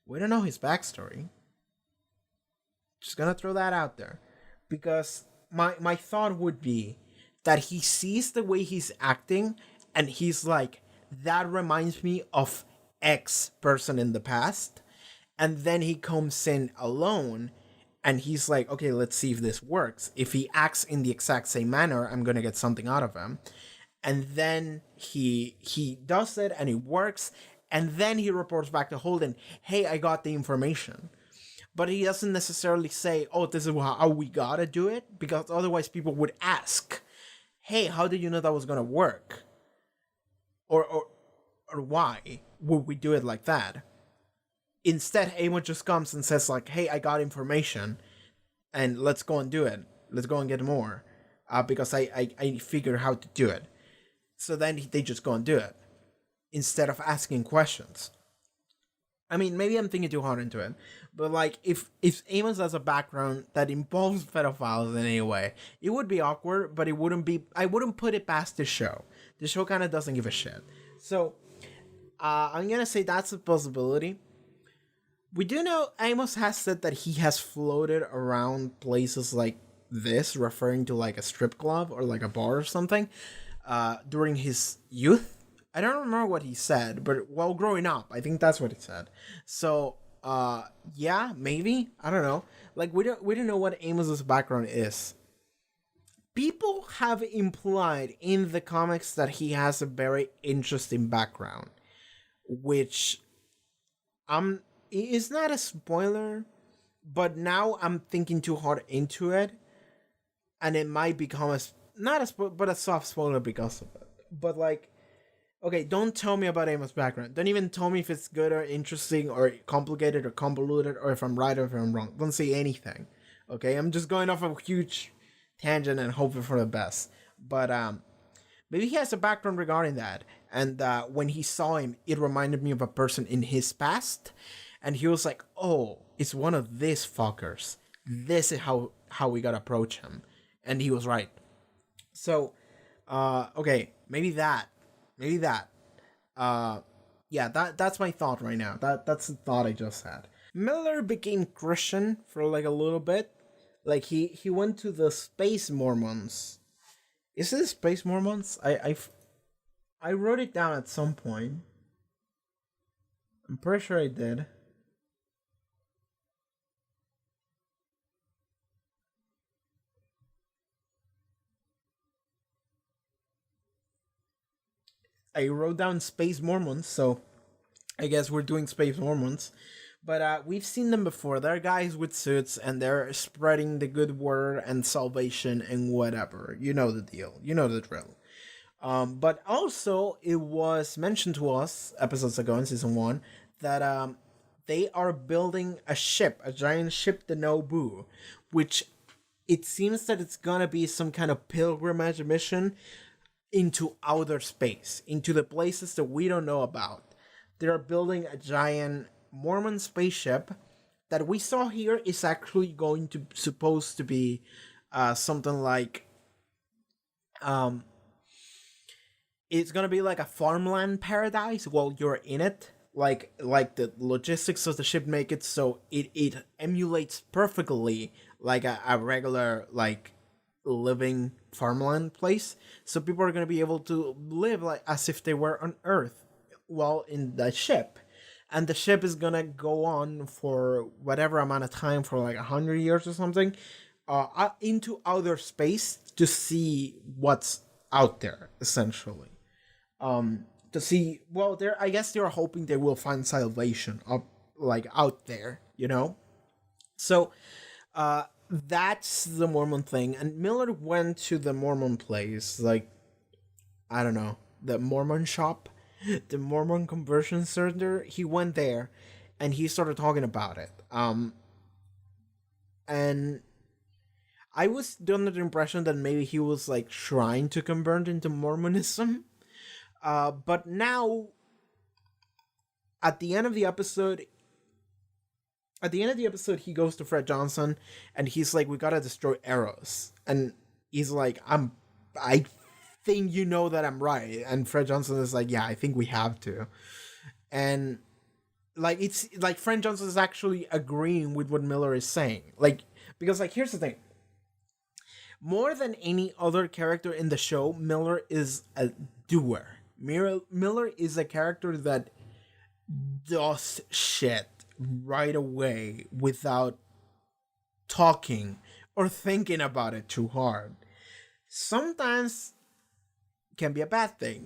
We don't know his backstory. Just gonna throw that out there. Because my thought would be that he sees the way he's acting and he's like, that reminds me of X person in the past. And then he comes in alone and he's like, okay, let's see if this works. If he acts in the exact same manner, I'm going to get something out of him. And then he does it and it works. And then he reports back to Holden, hey, I got the information. But he doesn't necessarily say, oh, this is how we got to do it. Because otherwise people would ask, hey, how did you know that was going to work? Or why would we do it like that? Instead, Amos just comes and says like, hey, I got information and let's go and do it. Let's go and get more. Because I figured how to do it. So then they just go and do it. Instead of asking questions. I mean, maybe I'm thinking too hard into it. But like, if Amos has a background that involves pedophiles in any way, it would be awkward, but it wouldn't be, I wouldn't put it past the show. The show kind of doesn't give a shit. So, I'm gonna say that's a possibility. We do know Amos has said that he has floated around places like this, referring to like a strip club or like a bar or something, during his youth. I don't remember what he said, but while growing up, I think that's what he said. So, yeah, maybe, I don't know. Like we don't know what Amos's background is. People have implied in the comics that he has a very interesting background, which it's not a spoiler, but now I'm thinking too hard into it, and it might become but a soft spoiler because of it. But like, okay, don't tell me about Amos' background. Don't even tell me if it's good or interesting or complicated or convoluted or if I'm right or if I'm wrong. Don't say anything. Okay, I'm just going off a huge tangent and hoping for the best. But maybe he has a background regarding that. And when he saw him, it reminded me of a person in his past. And he was like, oh, it's one of these fuckers. This is how we gotta approach him. And he was right. So, okay, maybe that. Yeah, that's my thought right now. That's the thought I just had. Miller became Christian for like a little bit. Like he went to the Space Mormons. Is it the Space Mormons? I wrote it down at some point. I'm pretty sure I did. I I wrote down Space Mormons, so I guess we're doing Space Mormons. But we've seen them before. They're guys with suits, and they're spreading the good word and salvation and whatever. You know the deal. You know the drill. But also, it was mentioned to us episodes ago in season 1 that they are building a ship, a giant ship, the Nauvoo, which it seems that it's gonna be some kind of pilgrimage mission into outer space, into the places that we don't know about. They're building a giant Mormon spaceship that we saw here is actually going to supposed to be something like it's gonna be like a farmland paradise while you're in it. Like the logistics of the ship make it so it emulates perfectly like a regular like living farmland place. So people are gonna be able to live like as if they were on Earth while in the ship. And the ship is gonna go on for whatever amount of time, for like 100 years or something, into outer space to see what's out there, essentially. To see, well, I guess they're hoping they will find salvation up, like, out there, you know? So, that's the Mormon thing. And Miller went to the Mormon place, like, I don't know, the Mormon shop, the Mormon conversion center. He went there and he started talking about it. And I was under the impression that maybe he was like trying to convert into Mormonism. But now, at the end of the episode, he goes to Fred Johnson and he's like, "We gotta destroy Eros." And he's like, I think you know that I'm right. And Fred Johnson is like, "Yeah, I think we have to." And like, it's like Fred Johnson is actually agreeing with what Miller is saying. Like, because like, here's the thing. More than any other character in the show, Miller is a doer. Miller is a character that does shit right away without talking or thinking about it too hard. Sometimes can be a bad thing,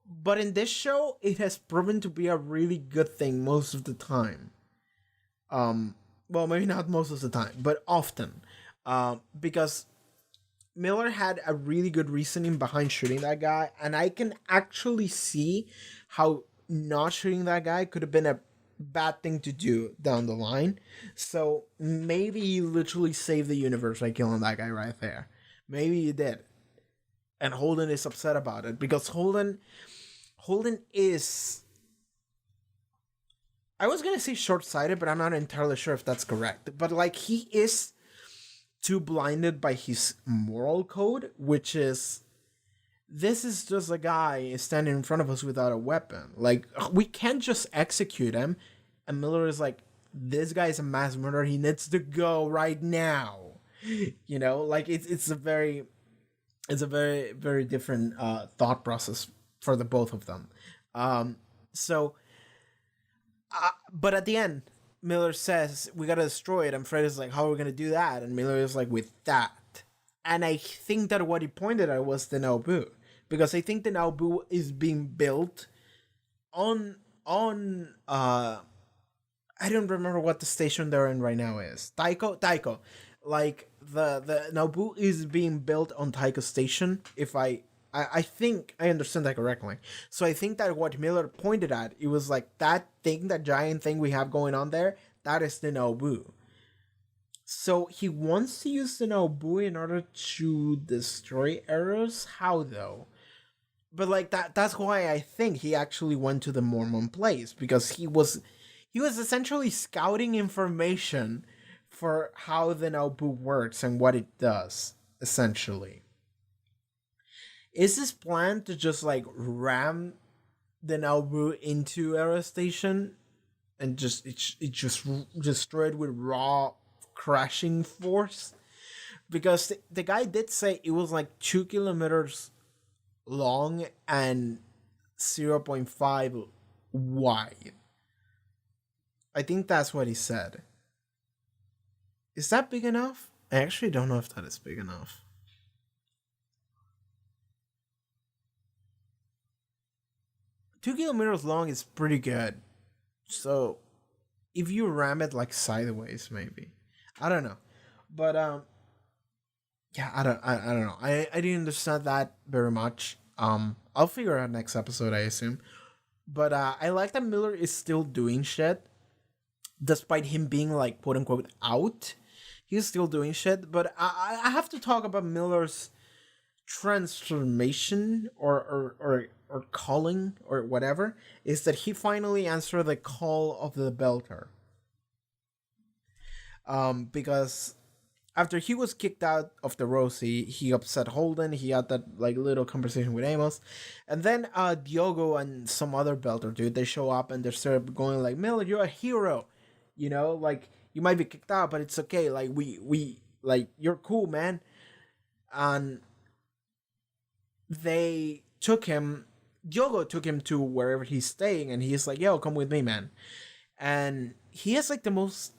but in this show it has proven to be a really good thing most of the time. Well, maybe not most of the time, but often, because Miller had a really good reasoning behind shooting that guy, and I can actually see how not shooting that guy could have been a bad thing to do down the line. So maybe he literally saved the universe by killing that guy right there. Maybe he did. And Holden is upset about it because Holden is, I was gonna say short-sighted, but I'm not entirely sure if that's correct. But like, he is too blinded by his moral code, which is, this is just a guy standing in front of us without a weapon. Like, we can't just execute him. And Miller is like, this guy is a mass murderer. He needs to go right now. You know, like, it's a very, very different thought process for the both of them. But at the end, Miller says, "We gotta destroy it," and Fred is like, "How are we gonna do that?" And Miller is like, "With that." And I think that what he pointed at was the Nauvoo, because I think the Nauvoo is being built on I don't remember what the station they're in right now is. Tycho. Like, the Nauvoo is being built on Tycho Station, if I think I understand that correctly. So I think that what Miller pointed at, it was like, that thing, that giant thing we have going on there, that is the Nauvoo. So he wants to use the Nauvoo in order to destroy Eros? How though? But like, that's why I think he actually went to the Mormon place, because he was essentially scouting information for how the Nauvoo works and what it does, essentially. Is this plan to just like ram the Nauvoo into Eros Station and just destroy it with raw crashing force? Because the guy did say it was like 2 kilometers long and 0.5 wide. I think that's what he said. Is that big enough? I actually don't know if that is big enough. 2 kilometers long is pretty good. So if you ram it like sideways, maybe. I don't know. But yeah, I don't know. I didn't understand that very much. I'll figure out next episode, I assume. But I like that Miller is still doing shit, despite him being like quote unquote out. He's still doing shit. But I have to talk about Miller's transformation or calling or whatever, is that he finally answered the call of the Belter. Because after he was kicked out of the Rosie, he upset Holden. He had that like little conversation with Amos, and then Diogo and some other Belter dude, they show up and they start going like, Miller, you're a hero, you know, like you might be kicked out, but it's okay. Like we like you're cool, man. And they took him. Diogo took him to wherever he's staying, and he's like, "Yo, come with me, man." And he has like the most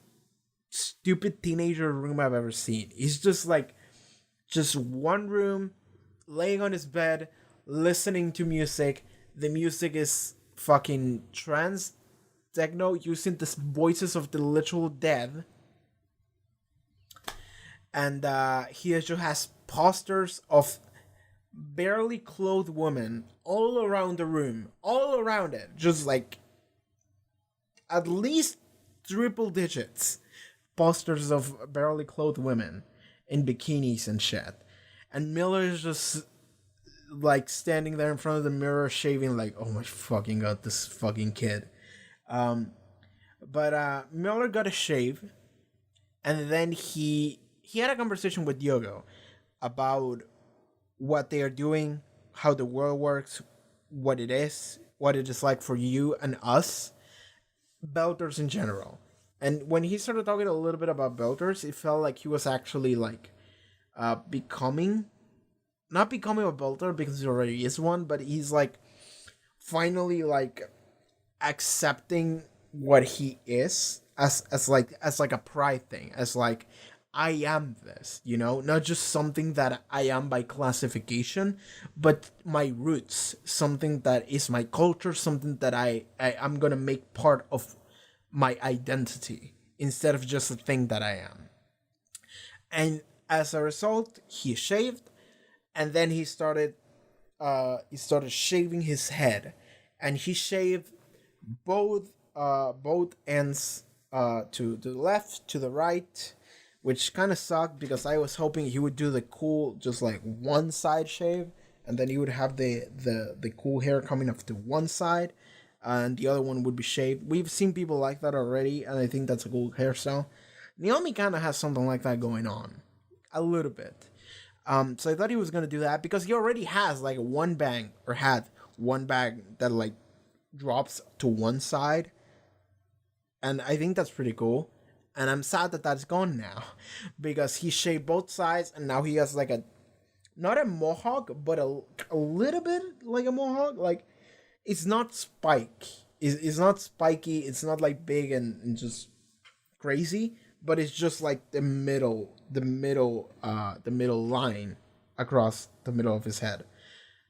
stupid teenager room I've ever seen. He's just one room, laying on his bed, listening to music. The music is fucking trance techno using the voices of the literal dead. And he just has posters of barely clothed women all around the room, all around it, just like at least triple digits posters of barely clothed women in bikinis and shit. And Miller is just like standing there in front of the mirror shaving, like, oh my fucking god, this fucking kid. But Miller got a shave, and then he had a conversation with Diogo about what they are doing, how the world works, what it is like for you and us, Belters in general. And when he started talking a little bit about Belters, it felt like he was actually like not becoming a Belter because he already is one, but he's like finally like accepting what he is as like a pride thing, as like, I am this, you know, not just something that I am by classification, but my roots, something that is my culture, something that I'm gonna make part of my identity instead of just a thing that I am. And as a result, he shaved, and then he started shaving his head, and he shaved both ends to the left, to the right, which kind of sucked because I was hoping he would do the cool, just like one side shave, and then he would have the cool hair coming off to one side, and the other one would be shaved. We've seen people like that already, and I think that's a cool hairstyle. Naomi kind of has something like that going on, a little bit. So I thought he was gonna do that because he already has like one bang, or had one bag that like drops to one side, and I think that's pretty cool. And I'm sad that that's gone now, because he shaved both sides, and now he has like not a mohawk, but a little bit like a mohawk. Like, it's not it's not spiky, it's not like big and just crazy, but it's just like the middle line across the middle of his head.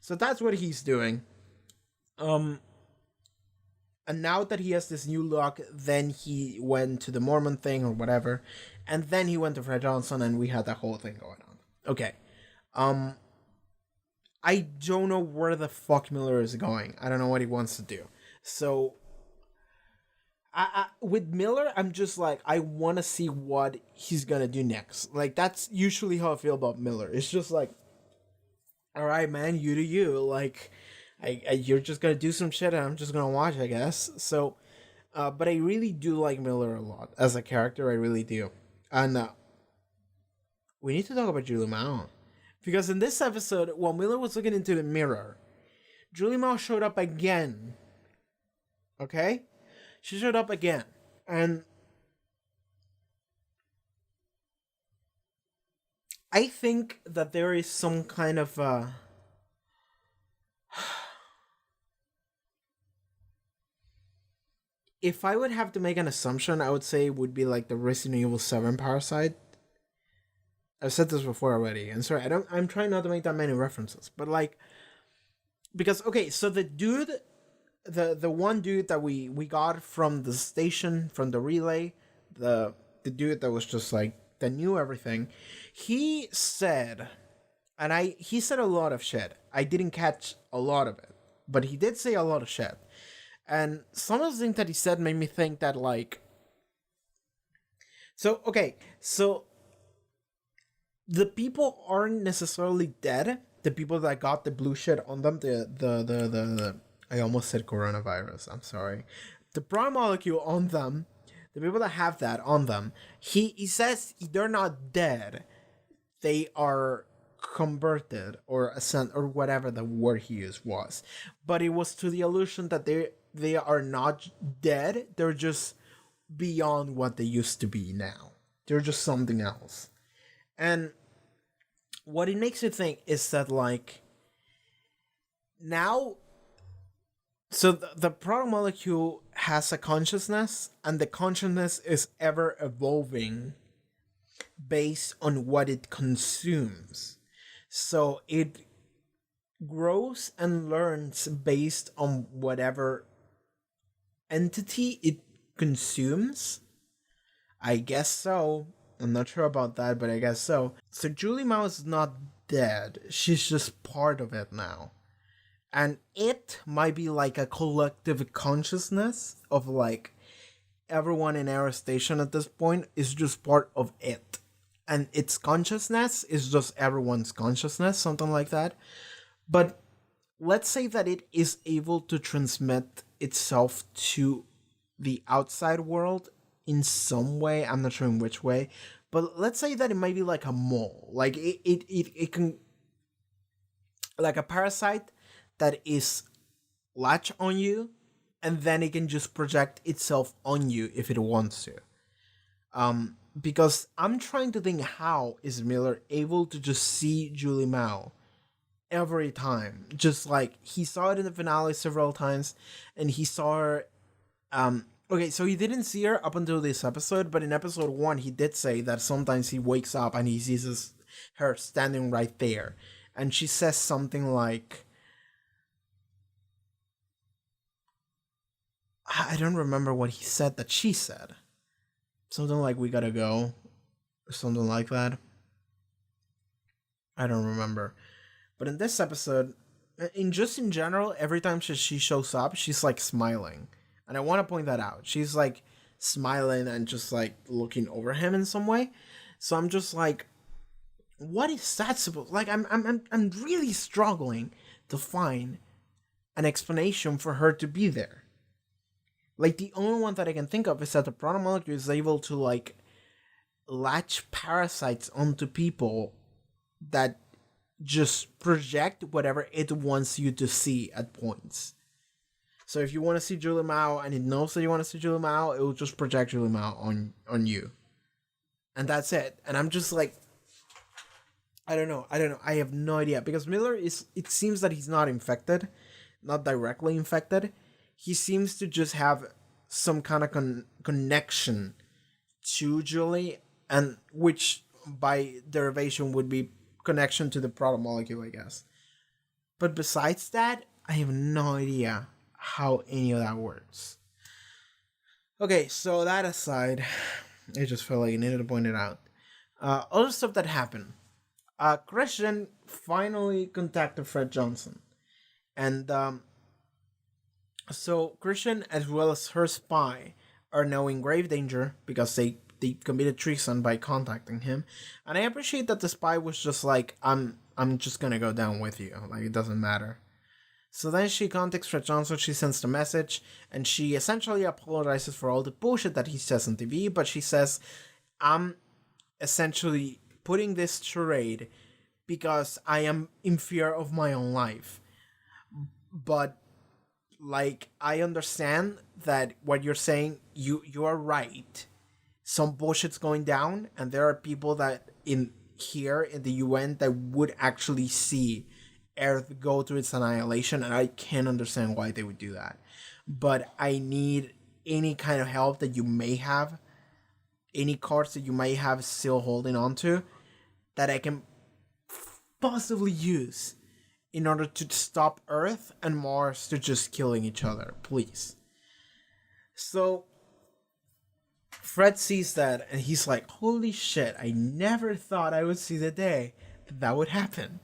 So that's what he's doing. And now that he has this new look, then he went to the Mormon thing or whatever, and then he went to Fred Johnson, and we had that whole thing going on. Okay. I don't know where the fuck Miller is going. I don't know what he wants to do. So, with Miller, I'm just like, I want to see what he's gonna do next. Like, that's usually how I feel about Miller. It's just like, all right, man, you do you. Like, you're just gonna do some shit and I'm just gonna watch, I guess. So, but I really do like Miller a lot as a character. I really do. And we need to talk about Julie Mao, because in this episode, while Miller was looking into the mirror, Julie Mao showed up again. Okay, she showed up again, and I think that there is some kind of if I would have to make an assumption, I would say it would be like the Resident Evil 7 Parasite. I've said this before already, and sorry, I'm trying not to make that many references, but like, because, okay, so the dude, the one dude that we got from the station, from the relay, the dude that was just like, that knew everything, he said, and he said a lot of shit. I didn't catch a lot of it, but he did say a lot of shit. And some of the things that he said made me think that, like, so the people aren't necessarily dead. The people that got the blue shit on them, the I almost said coronavirus. I'm sorry. The prime molecule on them, the people that have that on them, he says they're not dead. They are converted or ascent or whatever the word he used was. But it was to the illusion that they are not dead. They're just beyond what they used to be now. They're just something else. And what it makes you think is that, like, now, so the product molecule has a consciousness, and the consciousness is ever evolving based on what it consumes. So it grows and learns based on whatever entity it consumes. I guess so. I'm not sure about that, but I guess so. So Julie Mao is not dead. She's just part of it now. And it might be like a collective consciousness of, like, everyone in our station at this point is just part of it. And its consciousness is just everyone's consciousness, something like that. But let's say that it is able to transmit itself to the outside world in some way. I'm not sure in which way, but let's say that it might be like a mole. Like it can, like a parasite that is latch on you, and then it can just project itself on you if it wants to. Because I'm trying to think, how is Miller able to just see Julie Mao every time? Just like he saw it in the finale several times, and he saw her. Okay, so he didn't see her up until this episode, but in episode 1, he did say that sometimes he wakes up and he sees her standing right there, and she says something like, I don't remember what he said that she said. Something like, we gotta go, or something like that. I don't remember. But in this episode, in general, every time she shows up, she's like smiling. And I want to point that out. She's like smiling and just like looking over him in some way. So I'm just like, what is that supposed? Like, I'm really struggling to find an explanation for her to be there. Like, the only one that I can think of is that the product molecule is able to, like, latch parasites onto people that just project whatever it wants you to see at points. So if you want to see Julie Mao and it knows that you want to see Julie Mao, it will just project Julie Mao on you. And that's it. And I'm just like, I don't know. I have no idea. Because Miller it seems that he's not infected, not directly infected. He seems to just have some kind of connection to Julie, and which by derivation would be connection to the product molecule, I guess. But besides that, I have no idea how any of that works. Okay, so that aside, I just felt like I needed to point it out. Other stuff that happened. Christian finally contacted Fred Johnson. And so Christian, as well as her spy, are now in grave danger because they committed treason by contacting him. And I appreciate that the spy was just like, I'm just gonna go down with you. Like, it doesn't matter. So then she contacts Fred Johnson, she sends the message, and she essentially apologizes for all the bullshit that he says on TV, but she says, I'm essentially putting this charade because I am in fear of my own life. But, like, I understand that what you're saying, you are right. Some bullshit's going down, and there are people that here in the UN that would actually see Earth go to its annihilation, and I can't understand why they would do that. But I need any kind of help that you may have, any cards that you may have still holding on to, that I can possibly use in order to stop Earth and Mars to just killing each other, please. So Fred sees that and he's like, holy shit, I never thought I would see the day that would happen.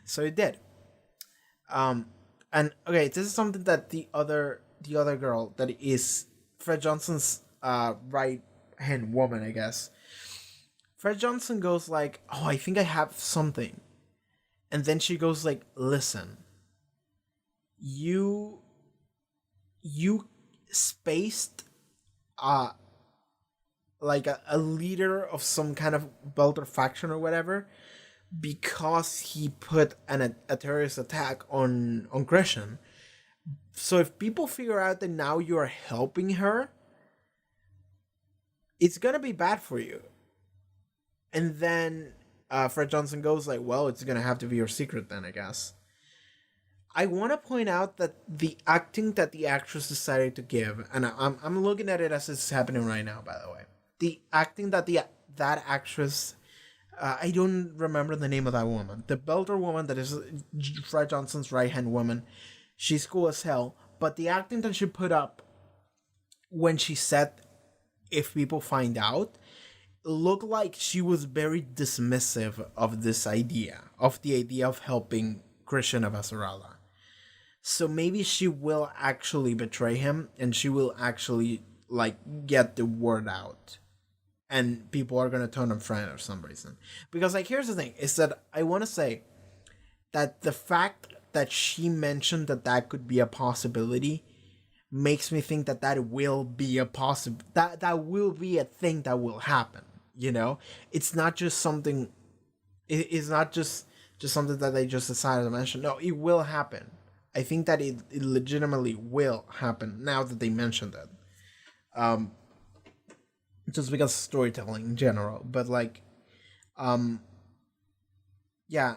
So it did. And okay, this is something that the other girl that is Fred Johnson's right hand woman, I guess. Fred Johnson goes like, oh, I think I have something. And then she goes like, listen, you spaced like a leader of some kind of Belter faction or whatever because he put a terrorist attack on Christian. So if people figure out that now you are helping her, it's gonna be bad for you. And then Fred Johnson goes like, well, it's gonna have to be your secret then, I guess. I want to point out that the acting that the actress decided to give, and I'm looking at it as it's happening right now, by the way. The acting that that actress, I don't remember the name of that woman. The Belter woman that is Fred Johnson's right-hand woman, she's cool as hell. But the acting that she put up when she said, if people find out, looked like she was very dismissive of this idea, of the idea of helping Christian Avasarala. So maybe she will actually betray him and she will actually like get the word out. And people are going to turn on Fred for some reason. Because like, here's the thing, is that I want to say that the fact that she mentioned that could be a possibility makes me think that will be a that will be a thing that will happen. You know, it's not just something. It's not just something that they just decided to mention. No, it will happen. I think that it legitimately will happen now that they mentioned it. Just because of storytelling in general, but like, yeah,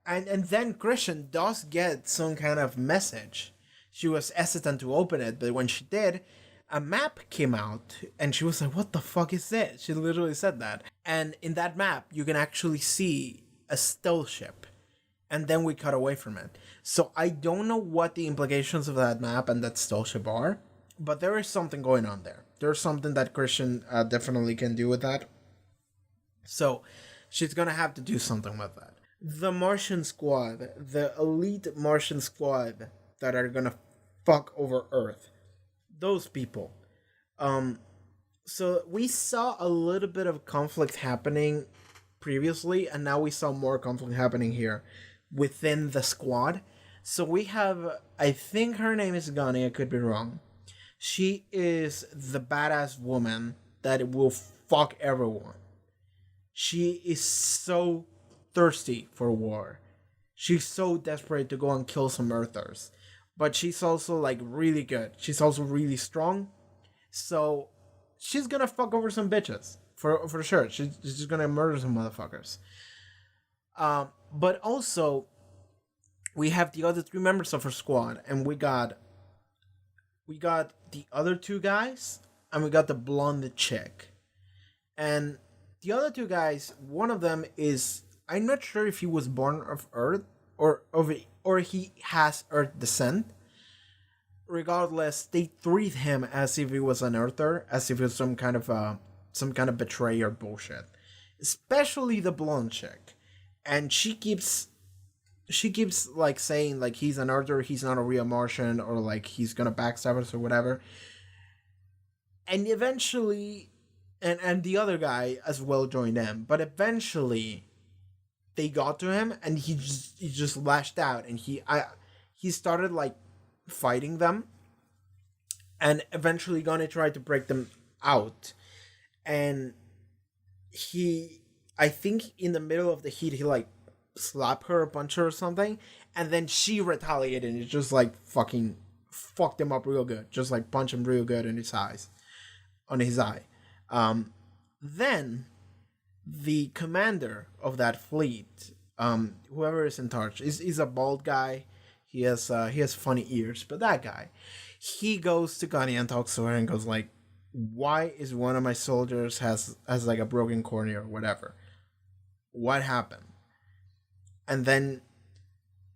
and then Christian does get some kind of message. She was hesitant to open it, but when she did, a map came out, and she was like, "What the fuck is this?" She literally said that, and in that map, you can actually see a stealth ship, and then we cut away from it. So I don't know what the implications of that map and that stealth ship are, but there is something going on there. There's something that Christian definitely can do with that. So she's gonna have to do something with that. The Martian squad, the elite Martian squad that are gonna fuck over Earth. Those people. So we saw a little bit of conflict happening previously, and now we saw more conflict happening here within the squad. So we have, I think her name is Gunny, I could be wrong. She is the badass woman that will fuck everyone. She is so thirsty for war. She's so desperate to go and kill some Earthers. But she's also like really good. She's also really strong. So she's gonna fuck over some bitches. For sure. She's just gonna murder some motherfuckers. But also, we have the other 3 members of her squad. And we got the other 2 guys, and we got the blonde chick. And the other 2 guys, one of them is, I'm not sure if he was born of Earth or he has Earth descent. Regardless, they treat him as if he was an Earther, as if he was some kind of betrayer bullshit. Especially the blonde chick. And she keeps like saying like he's an Earther, he's not a real Martian, or like he's gonna backstab us or whatever. And eventually, and the other guy as well joined them, but eventually they got to him and he just lashed out, and he started like fighting them, and eventually gonna try to break them out. And I think in the middle of the heat, he like slapped her, punch her or something, and then she retaliated and it just like fucking fucked him up real good, just like punch him real good in his eyes, on his eye. Then the commander of that fleet, whoever is in charge, is a bald guy. He has funny ears, but that guy, he goes to Connie and talks to her and goes like, why is one of my soldiers has like a broken cornea or whatever? What happened? And then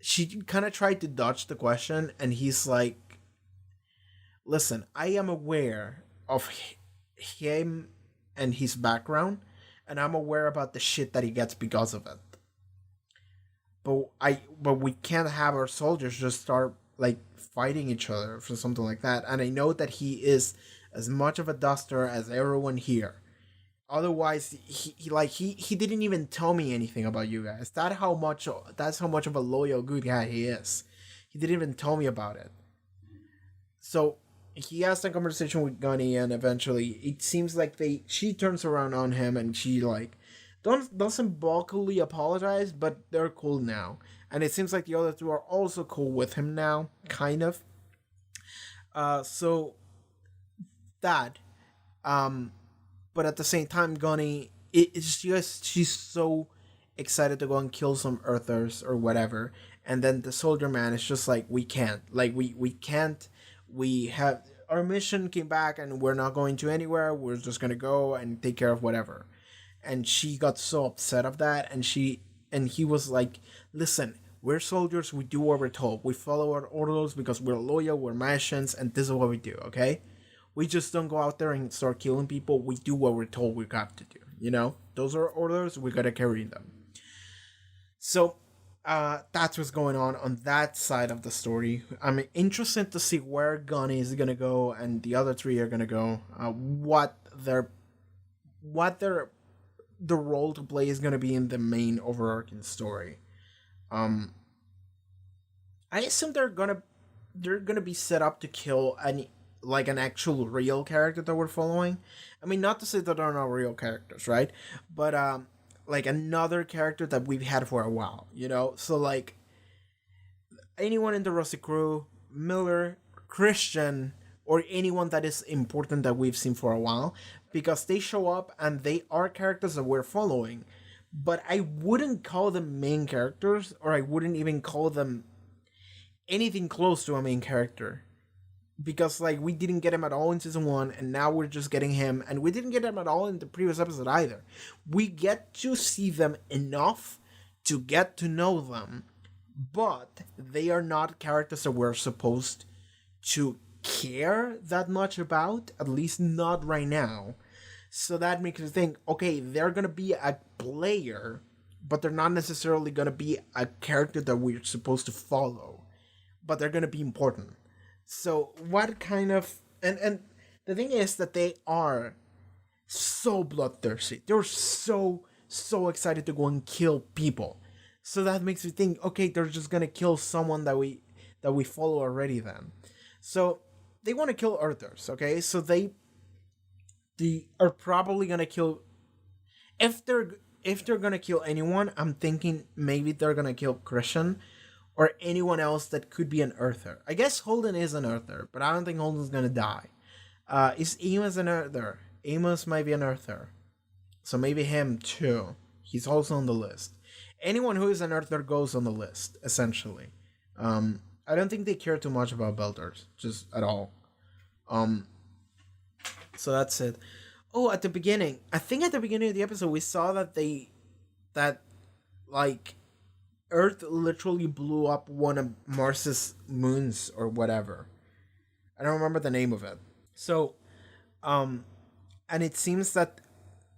she kind of tried to dodge the question, and he's like, listen, I am aware of him and his background, and I'm aware about the shit that he gets because of it. But we can't have our soldiers just start like fighting each other for something like that. And I know that he is as much of a duster as everyone here. Otherwise, he didn't even tell me anything about you guys. That's how much of a loyal good guy he is. He didn't even tell me about it. So he has a conversation with Gunny, and eventually it seems like she turns around on him, and she like doesn't vocally apologize, but they're cool now. And it seems like the other two are also cool with him now, kind of. So that, but at the same time, Gunny, it's just she's so excited to go and kill some Earthers or whatever, and then the soldier man is just like, we can't, like we can't. We have our mission came back, and we're not going to anywhere. We're just gonna go and take care of whatever. And she got so upset of that, and he was like, listen, we're soldiers, we do what we're told. We follow our orders because we're loyal, we're Martians, and this is what we do, okay? We just don't go out there and start killing people. We do what we're told we got to do, you know? Those are orders, we gotta carry them. So, that's what's going on that side of the story. I'm interested to see where Gunny is gonna go and the other three are gonna go. What the role to play is going to be in the main overarching story. I assume they're gonna be set up to kill an actual real character that we're following. I mean, not to say that they're not real characters, right? But like another character that we've had for a while, you know. So like anyone in the Rossi crew, Miller, Christian, or anyone that is important that we've seen for a while, because they show up and they are characters that we're following, but I wouldn't call them main characters, or I wouldn't even call them anything close to a main character, because like we didn't get him at all in season 1, and now we're just getting him, and we didn't get him at all in the previous episode either. We get to see them enough to get to know them, but they are not characters that we're supposed to care that much about, at least not right now. So that makes me think, okay, they're gonna be a player, but they're not necessarily gonna be a character that we're supposed to follow, but they're gonna be important. So what kind of, and the thing is that they are so bloodthirsty. They're so excited to go and kill people. So that makes me think, okay, they're just gonna kill someone that we follow already then. So they want to kill Earthers, okay? So they are probably gonna kill. If they're gonna kill anyone, I'm thinking maybe they're gonna kill Christian or anyone else that could be an Earther. I guess Holden is an Earther, but I don't think Holden's gonna die. Is Amos an Earther? Amos might be an Earther, so maybe him too. He's also on the list. Anyone who is an Earther goes on the list, essentially. I don't think they care too much about Belters, just at all. So that's it. Oh, at the beginning of the episode, we saw that Earth literally blew up one of Mars's moons or whatever. I don't remember the name of it. So, and it seems that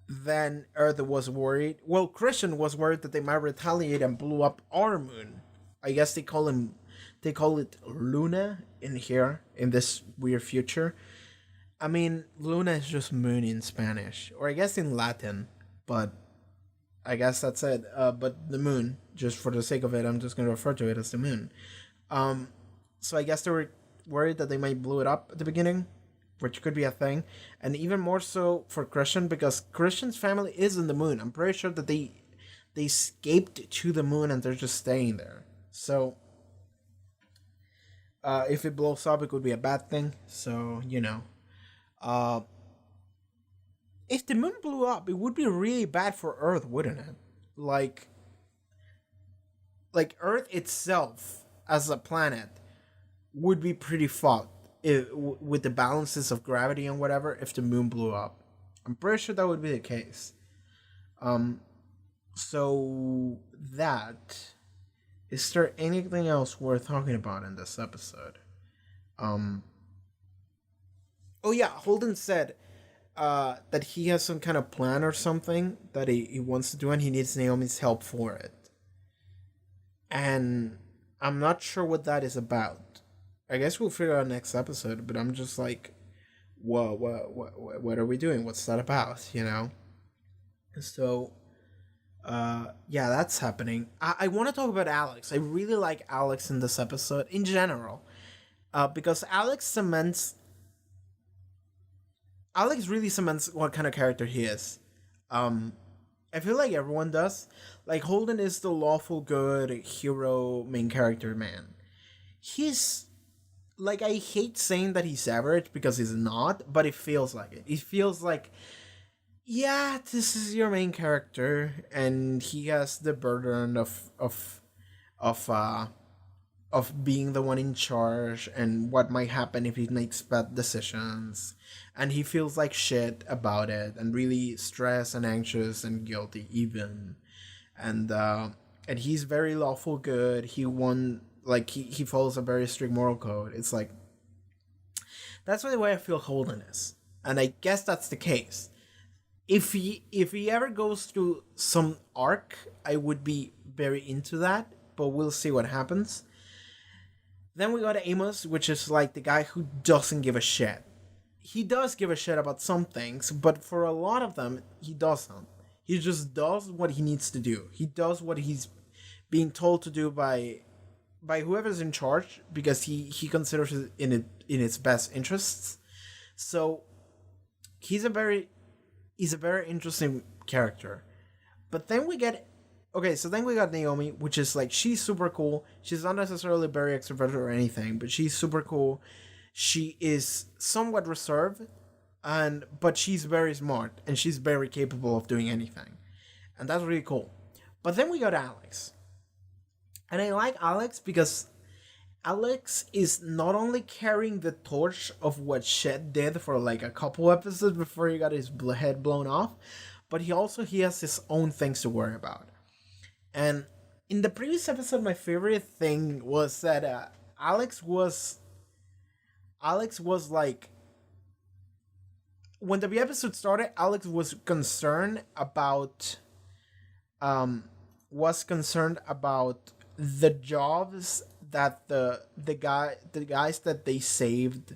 then Earth was worried. Well, Christian was worried that they might retaliate and blew up our moon. I guess they call it Luna in here, in this weird future. I mean, Luna is just moon in Spanish, or I guess in Latin, but I guess that's it. But the moon, just for the sake of it, I'm just going to refer to it as the moon. So I guess they were worried that they might blow it up at the beginning, which could be a thing. And even more so for Christian, because Christian's family is in the moon. I'm pretty sure that they escaped to the moon and they're just staying there. So if it blows up, it could be a bad thing. So, you know. If the moon blew up, it would be really bad for Earth, wouldn't it? Like Earth itself as a planet would be pretty fucked with the balances of gravity and whatever if the moon blew up. I'm pretty sure that would be the case. So that, Is there anything else worth talking about in this episode? Oh yeah, Holden said that he has some kind of plan or something that he wants to do, and he needs Naomi's help for it. And I'm not sure what that is about. I guess we'll figure out next episode, but I'm just like, what are we doing? What's that about? You know? So, yeah, that's happening. I want to talk about Alex. I really like Alex in this episode in general, because Alex really cements what kind of character he is. I feel like everyone does. Like, Holden is the lawful good hero main character man. He's like, I hate saying that he's average because he's not, but it feels like it. It feels like, yeah, this is your main character, and he has the burden of being the one in charge and what might happen if he makes bad decisions, and he feels like shit about it and really stressed and anxious and guilty even, and he's very lawful good. He follows a very strict moral code. It's like, that's the way I feel Holden is, and I guess that's the case. If he ever goes through some arc, I would be very into that, but we'll see what happens. Then we got Amos, which is like the guy who doesn't give a shit. He does give a shit about some things, but for a lot of them, he doesn't. He just does what he needs to do. He does what he's being told to do by whoever's in charge, because he considers it in its best interests. So he's a very interesting character. But then we got Naomi, which is like, she's super cool. She's not necessarily very extroverted or anything, but she's super cool. She is somewhat reserved, but she's very smart, and she's very capable of doing anything. And that's really cool. But then we got Alex. And I like Alex because Alex is not only carrying the torch of what Shed did for like a couple episodes before he got his head blown off, but he has his own things to worry about. And in the previous episode, my favorite thing was that Alex was like, when the episode started, Alex was concerned about the jobs that the guys that they saved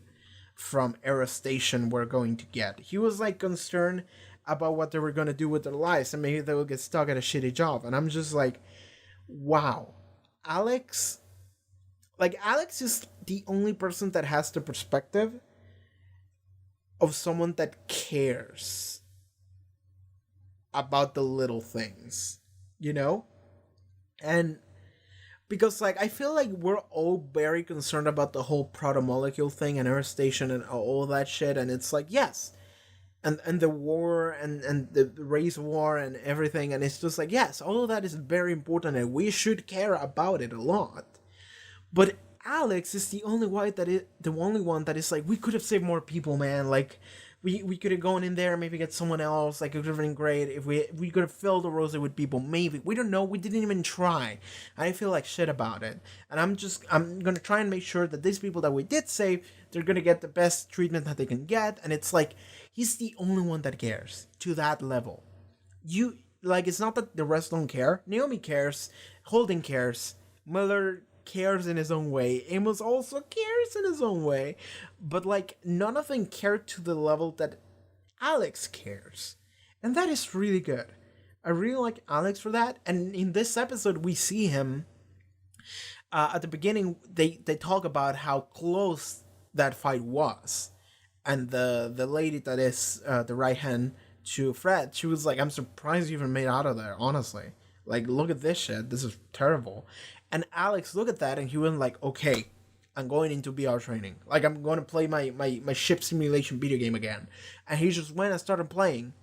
from Aero Station were going to get. He was like concerned about what they were going to do with their lives, and maybe they will get stuck at a shitty job. And I'm just like, wow, Alex is the only person that has the perspective of someone that cares about the little things, you know? And because, like, I feel like we're all very concerned about the whole proto-molecule thing and Earth Station and all that shit, and it's like, yes, and the war and the race war and everything, and it's just like, yes, all of that is very important and we should care about it a lot. But Alex is the only one that is like, we could have saved more people, man. Like, we could have gone in there, maybe get someone else. Like, it would have been great if we could have filled the rosy with people. Maybe, we don't know. We didn't even try. I feel like shit about it, and I'm gonna try and make sure that these people that we did save, they're gonna get the best treatment that they can get. And it's like, he's the only one that cares to that level. It's not that the rest don't care. Naomi cares. Holden cares. Miller cares in his own way. Amos also cares in his own way. But, like, none of them care to the level that Alex cares. And that is really good. I really like Alex for that. And in this episode, we see him. At the beginning, they talk about how close that fight was. And the lady that is the right hand to Fred, she was like, I'm surprised you even made out of there, honestly. Like, look at this shit. This is terrible. And Alex looked at that and he went like, okay, I'm going into VR training. Like, I'm going to play my ship simulation video game again. And he just went and started playing.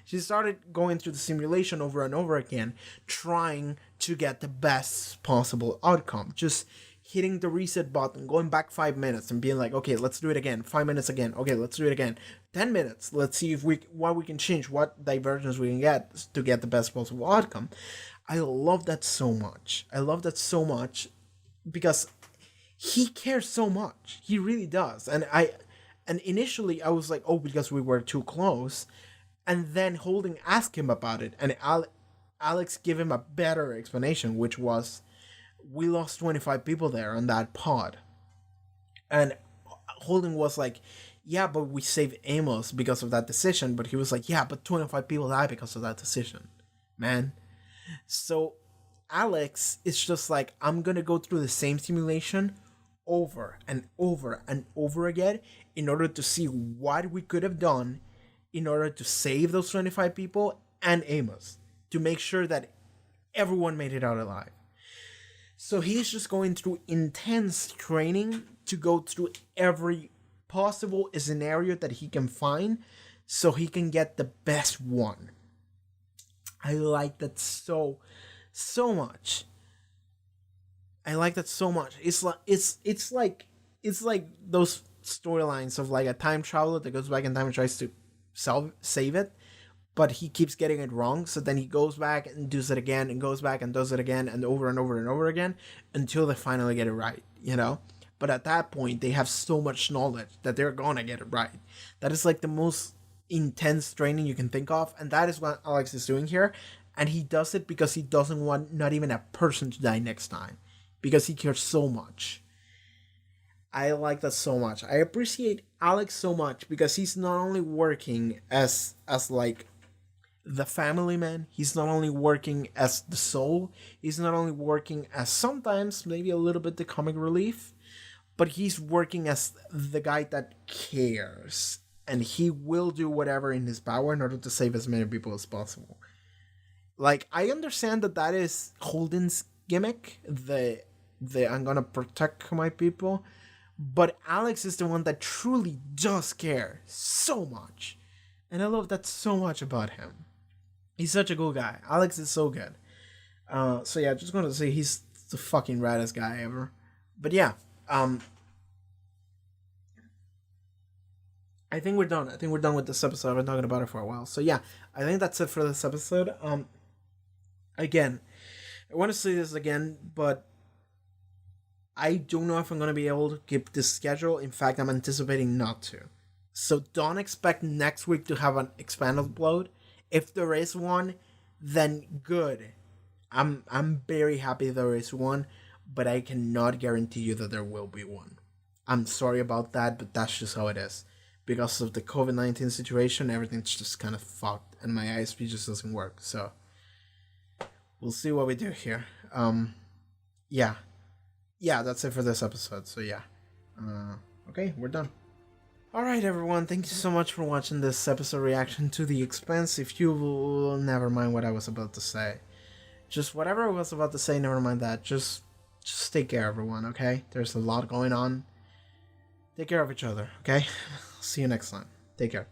She started going through the simulation over and over again, trying to get the best possible outcome. Just hitting the reset button, going back 5 minutes and being like, okay, let's do it again. 5 minutes again. Okay, let's do it again. 10 minutes. Let's see what we can change, what divergence we can get to get the best possible outcome. I love that so much. I love that so much because he cares so much. He really does. And initially I was like, oh, because we were too close. And then Holden asked him about it, and Alex gave him a better explanation, which was, we lost 25 people there on that pod. And Holden was like, yeah, but we saved Amos because of that decision. But he was like, yeah, but 25 people died because of that decision, man. So Alex is just like, I'm gonna go through the same simulation over and over and over again in order to see what we could have done in order to save those 25 people and Amos, to make sure that everyone made it out alive. So he's just going through intense training to go through every possible scenario that he can find so he can get the best one. I like that so much. I like that so much. It's like those storylines of like a time traveler that goes back in time and tries to save it, but he keeps getting it wrong, so then he goes back and does it again and goes back and does it again and over and over and over again until they finally get it right, you know? But at that point, they have so much knowledge that they're gonna get it right. That is like the most intense training you can think of, and that is what Alex is doing here. And he does it because he doesn't want not even a person to die next time, because he cares so much. I like that so much. I appreciate Alex so much because he's not only working as like the family man, he's not only working as the soul, he's not only working as sometimes maybe a little bit the comic relief, but he's working as the guy that cares, and he will do whatever in his power in order to save as many people as possible. Like, I understand that is Holden's gimmick, the I'm gonna protect my people, but Alex is the one that truly does care so much, and I love that so much about him. He's such a cool guy. Alex is so good. So yeah, just gonna say he's the fucking raddest guy ever. But yeah, I think we're done. I think we're done with this episode. I've been talking about it for a while. So yeah, I think that's it for this episode. Again, I want to say this again, but I don't know if I'm going to be able to keep this schedule. In fact, I'm anticipating not to. So don't expect next week to have an expanded upload. If there is one, then good. I'm very happy there is one, but I cannot guarantee you that there will be one. I'm sorry about that, but that's just how it is. Because of the COVID-19 situation, everything's just kind of fucked, and my ISP just doesn't work. So we'll see what we do here. Yeah, that's it for this episode. So yeah, okay, we're done. Alright everyone, thank you so much for watching this episode reaction to The Expanse. If you will, never mind what I was about to say. Just whatever I was about to say, never mind that. Just take care everyone, okay? There's a lot going on. Take care of each other, okay? See you next time. Take care.